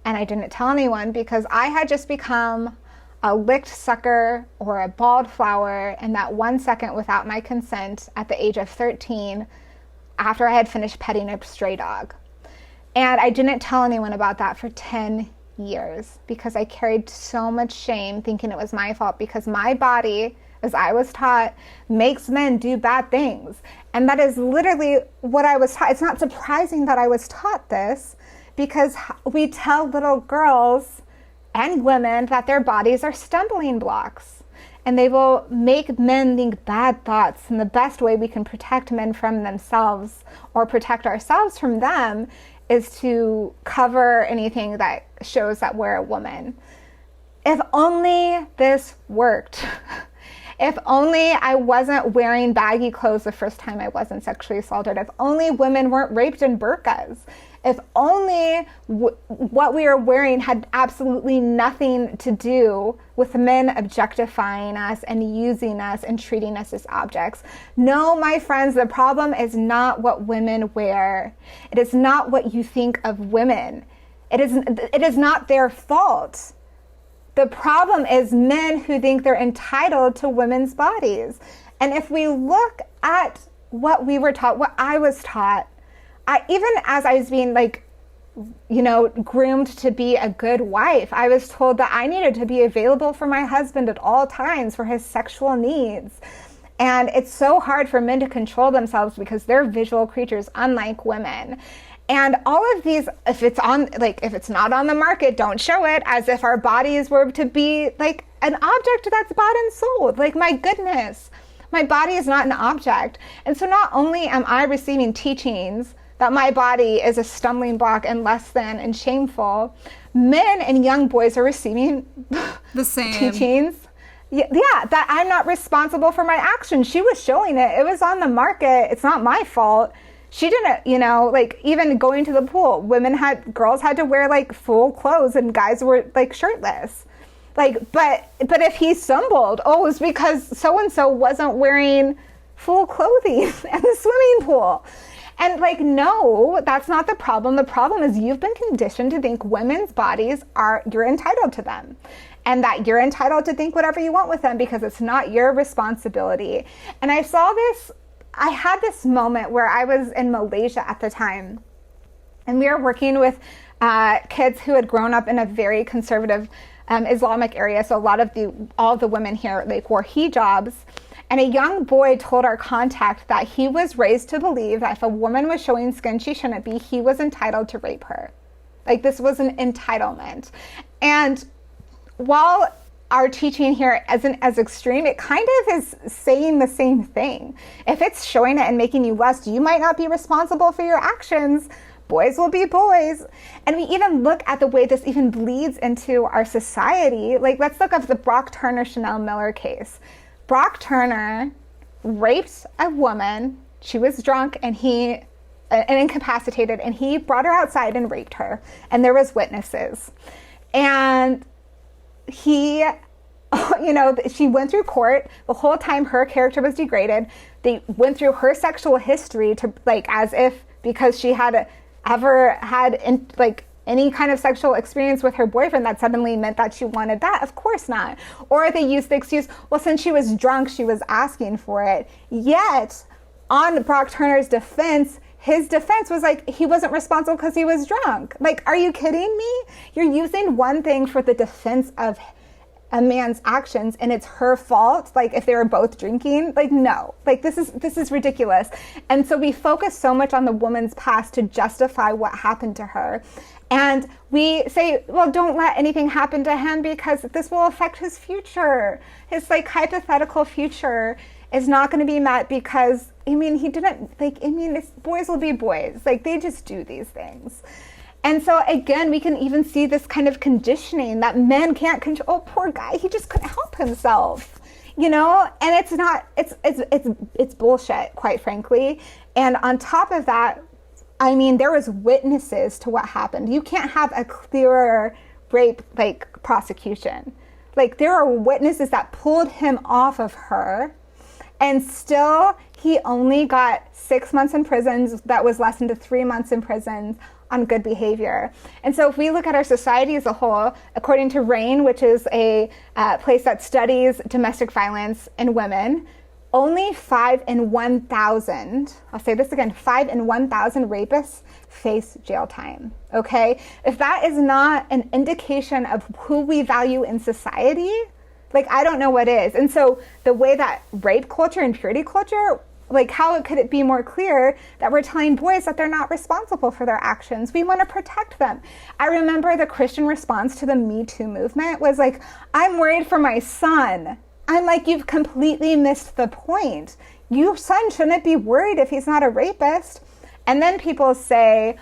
And I didn't tell anyone because I had just become a licked sucker or a bald flower in that 1 second without my consent at the age of 13 after I had finished petting a stray dog. And I didn't tell anyone about that for 10 years because I carried so much shame thinking it was my fault because my body, as I was taught, makes men do bad things. And that is literally what I was taught. It's not surprising that I was taught this because we tell little girls and women that their bodies are stumbling blocks and they will make men think bad thoughts. And the best way we can protect men from themselves or protect ourselves from them is to cover anything that shows that we're a woman. If only this worked. If only I wasn't wearing baggy clothes the first time I wasn't sexually assaulted. If only women weren't raped in burqas. If only what we are wearing had absolutely nothing to do with men objectifying us and using us and treating us as objects. No, my friends, the problem is not what women wear. It is not what you think of women. It is not their fault. The problem is men who think they're entitled to women's bodies. And if we look at what we were taught, what I was taught, even as I was being groomed to be a good wife, I was told that I needed to be available for my husband at all times for his sexual needs. And it's so hard for men to control themselves because they're visual creatures, unlike women. And all of these, if it's not on the market, don't show it, as if our bodies were to be like an object that's bought and sold. Like, my goodness, my body is not an object. And so not only am I receiving teachings that my body is a stumbling block and less than and shameful, men and young boys are receiving the same teachings. Yeah, that I'm not responsible for my actions. She was showing it. It was on the market. It's not my fault. She didn't, like even going to the pool, girls had to wear like full clothes and guys were like shirtless. Like, but if he stumbled, it was because so-and-so wasn't wearing full clothing in the swimming pool. And like, no, that's not the problem. The problem is you've been conditioned to think women's bodies you're entitled to them. And that you're entitled to think whatever you want with them because it's not your responsibility. And I had this moment where I was in Malaysia at the time, and we were working with kids who had grown up in a very conservative Islamic area. So all of the women here like wore hijabs. And a young boy told our contact that he was raised to believe that if a woman was showing skin she shouldn't be, he was entitled to rape her. Like this was an entitlement. And while our teaching here isn't as extreme, it kind of is saying the same thing. If it's showing it and making you lust, you might not be responsible for your actions. Boys will be boys. And we even look at the way this even bleeds into our society. Like, let's look at the Brock Turner Chanel Miller case. Brock Turner raped a woman. She was drunk and incapacitated, and he brought her outside and raped her. And there was witnesses. And she went through court. The whole time her character was degraded. They went through her sexual history to like as if because she had ever had any kind of sexual experience with her boyfriend that suddenly meant that she wanted that. Of course not. Or they used the excuse, well, since she was drunk, she was asking for it. Yet on Brock Turner's defense, his defense was like, he wasn't responsible because he was drunk. Like, are you kidding me? You're using one thing for the defense of a man's actions and it's her fault. Like if they were both drinking, like, no, like this is ridiculous. And so we focus so much on the woman's past to justify what happened to her. And we say, well, don't let anything happen to him because this will affect his future. His like hypothetical future is not going to be met because, boys will be boys. Like they just do these things. And so again, we can even see this kind of conditioning that men can't control. Oh, poor guy, he just couldn't help himself, and it's bullshit, quite frankly. And on top of that, there was witnesses to what happened. You can't have a clearer rape prosecution. Like there are witnesses that pulled him off of her, and still he only got 6 months in prison. That was lessened to 3 months in prison on good behavior. And so if we look at our society as a whole, according to RAINN, which is a place that studies domestic violence in women, only 5 in 1,000, I'll say this again, 5 in 1,000 rapists face jail time, okay? If that is not an indication of who we value in society, like I don't know what is. And so the way that rape culture and purity culture, like how could it be more clear that we're telling boys that they're not responsible for their actions? We want to protect them. I remember the Christian response to the Me Too movement was like, I'm worried for my son. I'm like, you've completely missed the point. Your son shouldn't be worried if he's not a rapist. And then people say,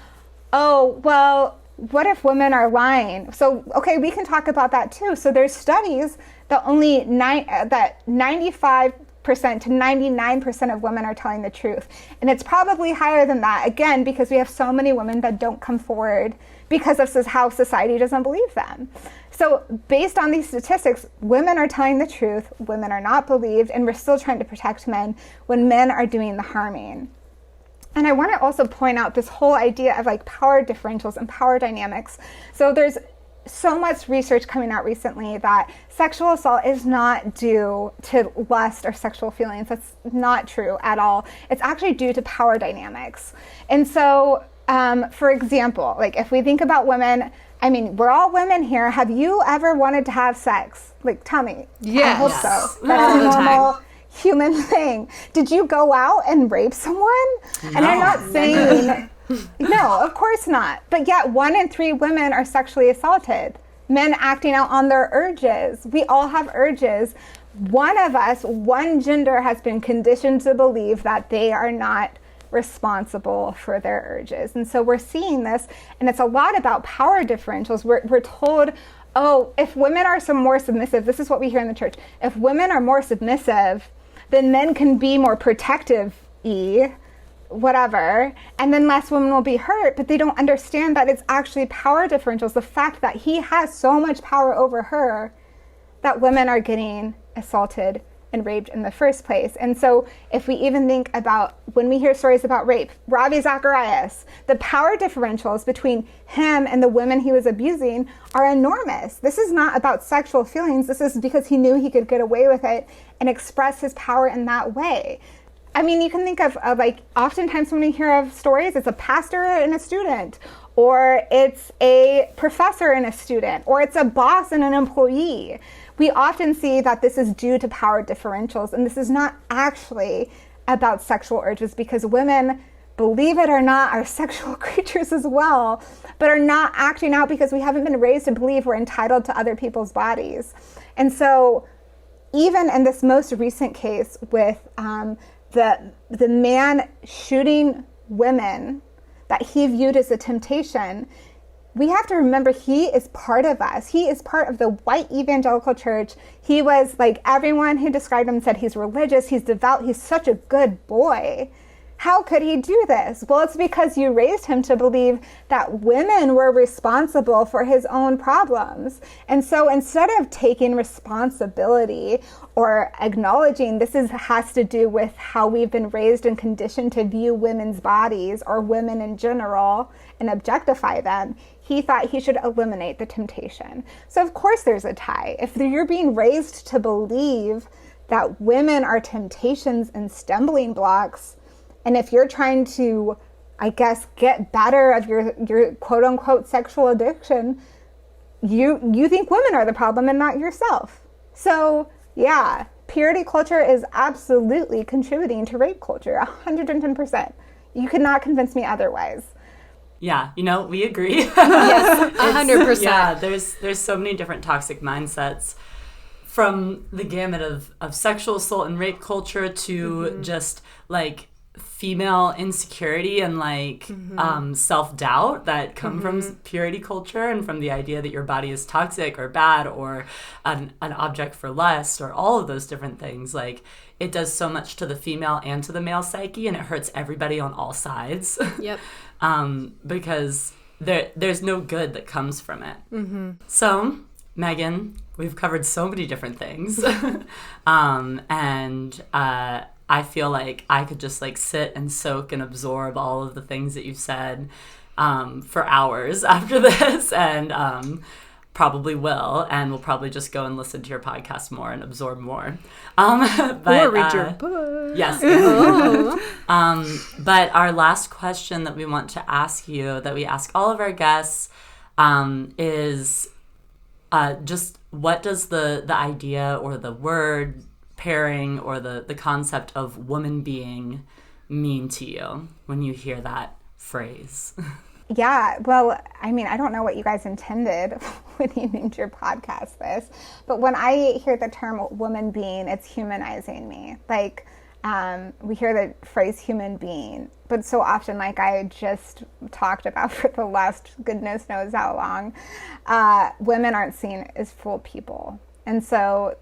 oh, well, what if women are lying? So, okay, we can talk about that too. So there's studies that only 95% to 99% of women are telling the truth. And it's probably higher than that, again, because we have so many women that don't come forward because of how society doesn't believe them. So based on these statistics, women are telling the truth, women are not believed, and we're still trying to protect men when men are doing the harming. And I want to also point out this whole idea of like power differentials and power dynamics. So there's so much research coming out recently that sexual assault is not due to lust or sexual feelings. That's not true at all. It's actually due to power dynamics. And so, for example, like if we think about women, we're all women here. Have you ever wanted to have sex? Like, tell me. Yes. I hope so. That's a normal human thing. Did you go out and rape someone? No, and I'm not saying... No, of course not. But yet 1 in 3 women are sexually assaulted. Men acting out on their urges. We all have urges. One of us, one gender has been conditioned to believe that they are not responsible for their urges. And so we're seeing this, and it's a lot about power differentials. We're told, oh, if women are some more submissive, this is what we hear in the church, if women are more submissive, then men can be more protective-y, whatever, and then less women will be hurt. But they don't understand that it's actually power differentials, the fact that he has so much power over her that women are getting assaulted and raped in the first place. And so if we even think about when we hear stories about rape, Ravi Zacharias, the power differentials between him and the women he was abusing are enormous. This is not about sexual feelings. This is because he knew he could get away with it and express his power in that way. I mean, you can think of like, oftentimes when we hear of stories, it's a pastor and a student, or it's a professor and a student, or it's a boss and an employee. We often see that this is due to power differentials, and this is not actually about sexual urges, because women, believe it or not, are sexual creatures as well, but are not acting out because we haven't been raised to believe we're entitled to other people's bodies. And so even in this most recent case with the man shooting women that he viewed as a temptation, we have to remember he is part of us. He is part of the white evangelical church. He was like, everyone who described him said he's religious, he's devout, he's such a good boy. How could he do this? Well, it's because you raised him to believe that women were responsible for his own problems. And so instead of taking responsibility or acknowledging has to do with how we've been raised and conditioned to view women's bodies or women in general and objectify them, he thought he should eliminate the temptation. So of course there's a tie. If you're being raised to believe that women are temptations and stumbling blocks, and if you're trying to, I guess, get better of your quote unquote sexual addiction, you think women are the problem and not yourself. So yeah, purity culture is absolutely contributing to rape culture, 110%. You could not convince me otherwise. Yeah, we agree. Yes, 100%. Yeah, there's so many different toxic mindsets, from the gamut of sexual assault and rape culture to just like female insecurity and like self-doubt that come from purity culture, and from the idea that your body is toxic or bad or an object for lust, or all of those different things. Like, it does so much to the female and to the male psyche, and it hurts everybody on all sides. Yep. Because there's no good that comes from it. So, Megan, we've covered so many different things. I feel like I could just like sit and soak and absorb all of the things that you've said for hours after this, and probably will, and we'll probably just go and listen to your podcast more and absorb more. Or read your book. Yes. But our last question that we want to ask you, that we ask all of our guests, is just what does the idea or the word pairing or the concept of woman being mean to you when you hear that phrase? Yeah, well, I mean, I don't know what you guys intended when you named your podcast this, but when I hear the term woman being, it's humanizing me. Like, we hear the phrase human being, but so often, like I just talked about for the last goodness knows how long, women aren't seen as full people. And so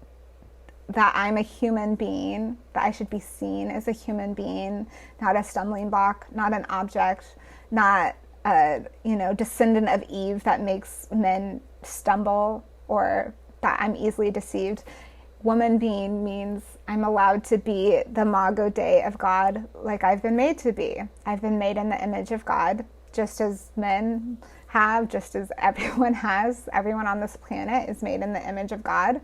that I'm a human being, that I should be seen as a human being, not a stumbling block, not an object, not a descendant of Eve that makes men stumble, or that I'm easily deceived. Woman being means I'm allowed to be the imago Dei of God, like I've been made to be. I've been made in the image of God, just as men have, just as everyone has. Everyone on this planet is made in the image of God.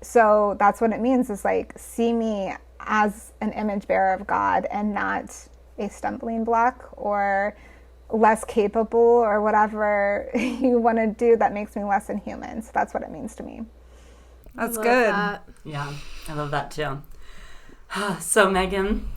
So that's what it means, is like, see me as an image bearer of God and not a stumbling block or less capable or whatever you want to do that makes me less than human. So that's what it means to me. That's good. That. Yeah, I love that too. So Megan,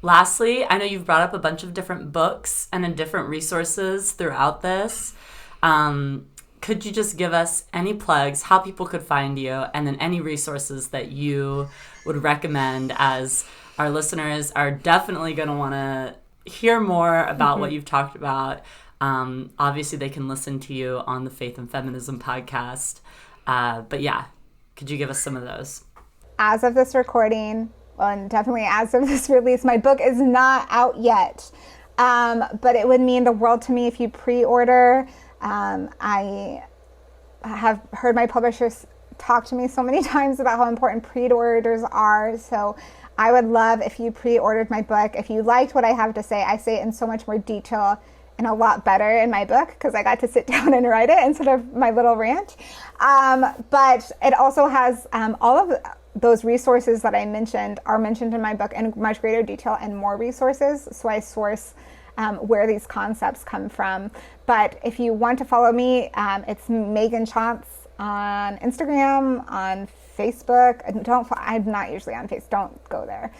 lastly, I know you've brought up a bunch of different books and different resources throughout this. Could you just give us any plugs, how people could find you, and then any resources that you would recommend as our listeners are definitely going to want to hear more about what you've talked about. Obviously, they can listen to you on the Faith and Feminism podcast. But yeah, could you give us some of those? As of this recording, and definitely as of this release, my book is not out yet. But it would mean the world to me if you pre-order. I have heard my publishers talk to me so many times about how important pre-orders are. So I would love if you pre-ordered my book. If you liked what I have to say, I say it in so much more detail and a lot better in my book because I got to sit down and write it instead of my little rant. But it also has all of those resources that I mentioned are mentioned in my book in much greater detail and more resources. So I source where these concepts come from. But if you want to follow me, it's Meghan Tschanz on Instagram, on Facebook. I'm not usually on Facebook. Don't go there.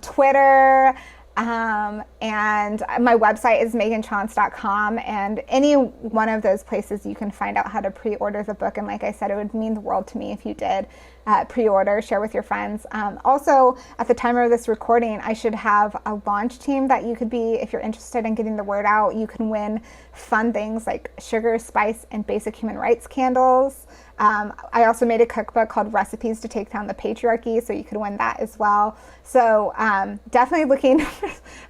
Twitter. And my website is meghanschanz.com, and any one of those places you can find out how to pre-order the book. And like I said, it would mean the world to me if you did pre-order, share with your friends. Also, at the time of this recording, I should have a launch team that you could be, if you're interested in getting the word out. You can win fun things like sugar, spice, and basic human rights candles. I also made a cookbook called Recipes to Take Down the Patriarchy, so you could win that as well. So definitely looking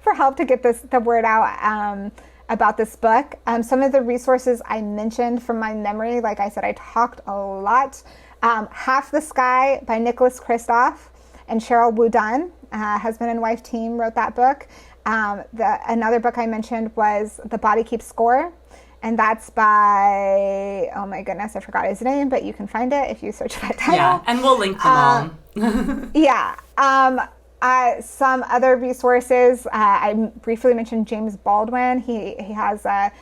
for help to get the word out about this book. Some of the resources I mentioned from my memory, like I said, I talked a lot. Half the Sky by Nicholas Kristof and Cheryl Woodan, husband and wife team, wrote that book. Another book I mentioned was The Body Keeps Score. And that's by, oh my goodness, I forgot his name, but you can find it if you search that title. Yeah, and we'll link them all. Yeah. Some other resources, I briefly mentioned James Baldwin. He has a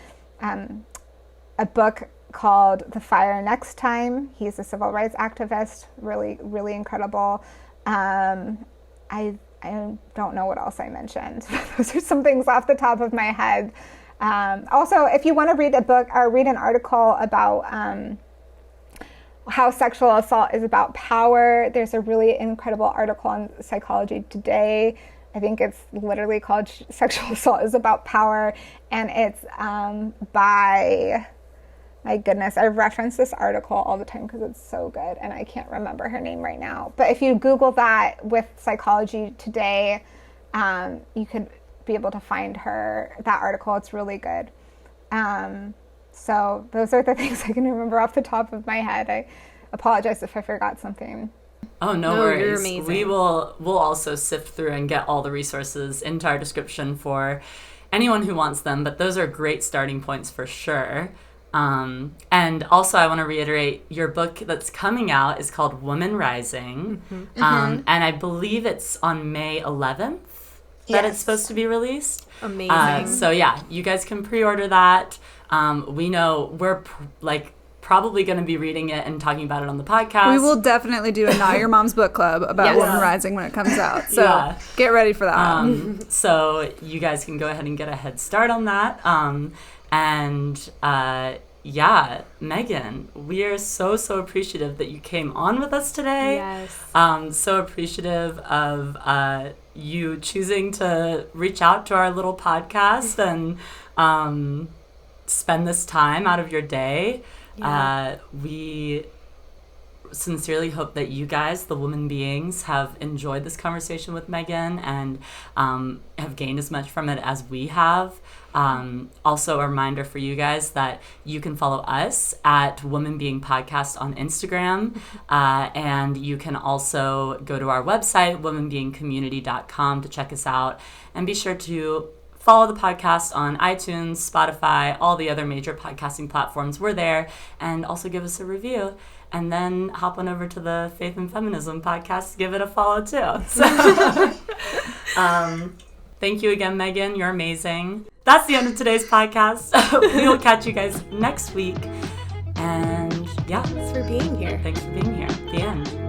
book called The Fire Next Time. He's a civil rights activist, really, really incredible. I don't know what else I mentioned. Those are some things off the top of my head. Also, if you want to read a book or read an article about how sexual assault is about power, there's a really incredible article on Psychology Today. I think it's literally called Sexual Assault is About Power, and it's by, my goodness, I reference this article all the time because it's so good, and I can't remember her name right now. But if you Google that with Psychology Today, you could be able to find that article. It's really good. So those are the things I can remember off the top of my head. I apologize if I forgot something. Oh, no worries. You're amazing. We'll also sift through and get all the resources into our description for anyone who wants them, but those are great starting points for sure. And also I want to reiterate, your book that's coming out is called Woman Rising. And I believe it's on May 11th. That it's supposed to be released. Amazing. So yeah, you guys can pre-order that. We know we're probably going to be reading it and talking about it on the podcast. We will definitely do a Not Your Mom's Book Club about Woman Rising when it comes out. So get ready for that. So you guys can go ahead and get a head start on that. Yeah, Meghan, we are so appreciative that you came on with us today. Yes. So appreciative of you choosing to reach out to our little podcast and spend this time out of your day. Yeah. We sincerely hope that you guys, the woman beings, have enjoyed this conversation with Meghan and have gained as much from it as we have. Also a reminder for you guys that you can follow us at Woman Being Podcast on Instagram, and you can also go to our website, womanbeingcommunity.com, to check us out, and be sure to follow the podcast on iTunes, Spotify, all the other major podcasting platforms. We're there, and also give us a review. And then hop on over to the Faith and Feminism podcast, give it a follow too. So, thank you again, Meghan. You're amazing. That's the end of today's podcast. We will catch you guys next week. And yeah. Thanks for being here. Thanks for being here. The end.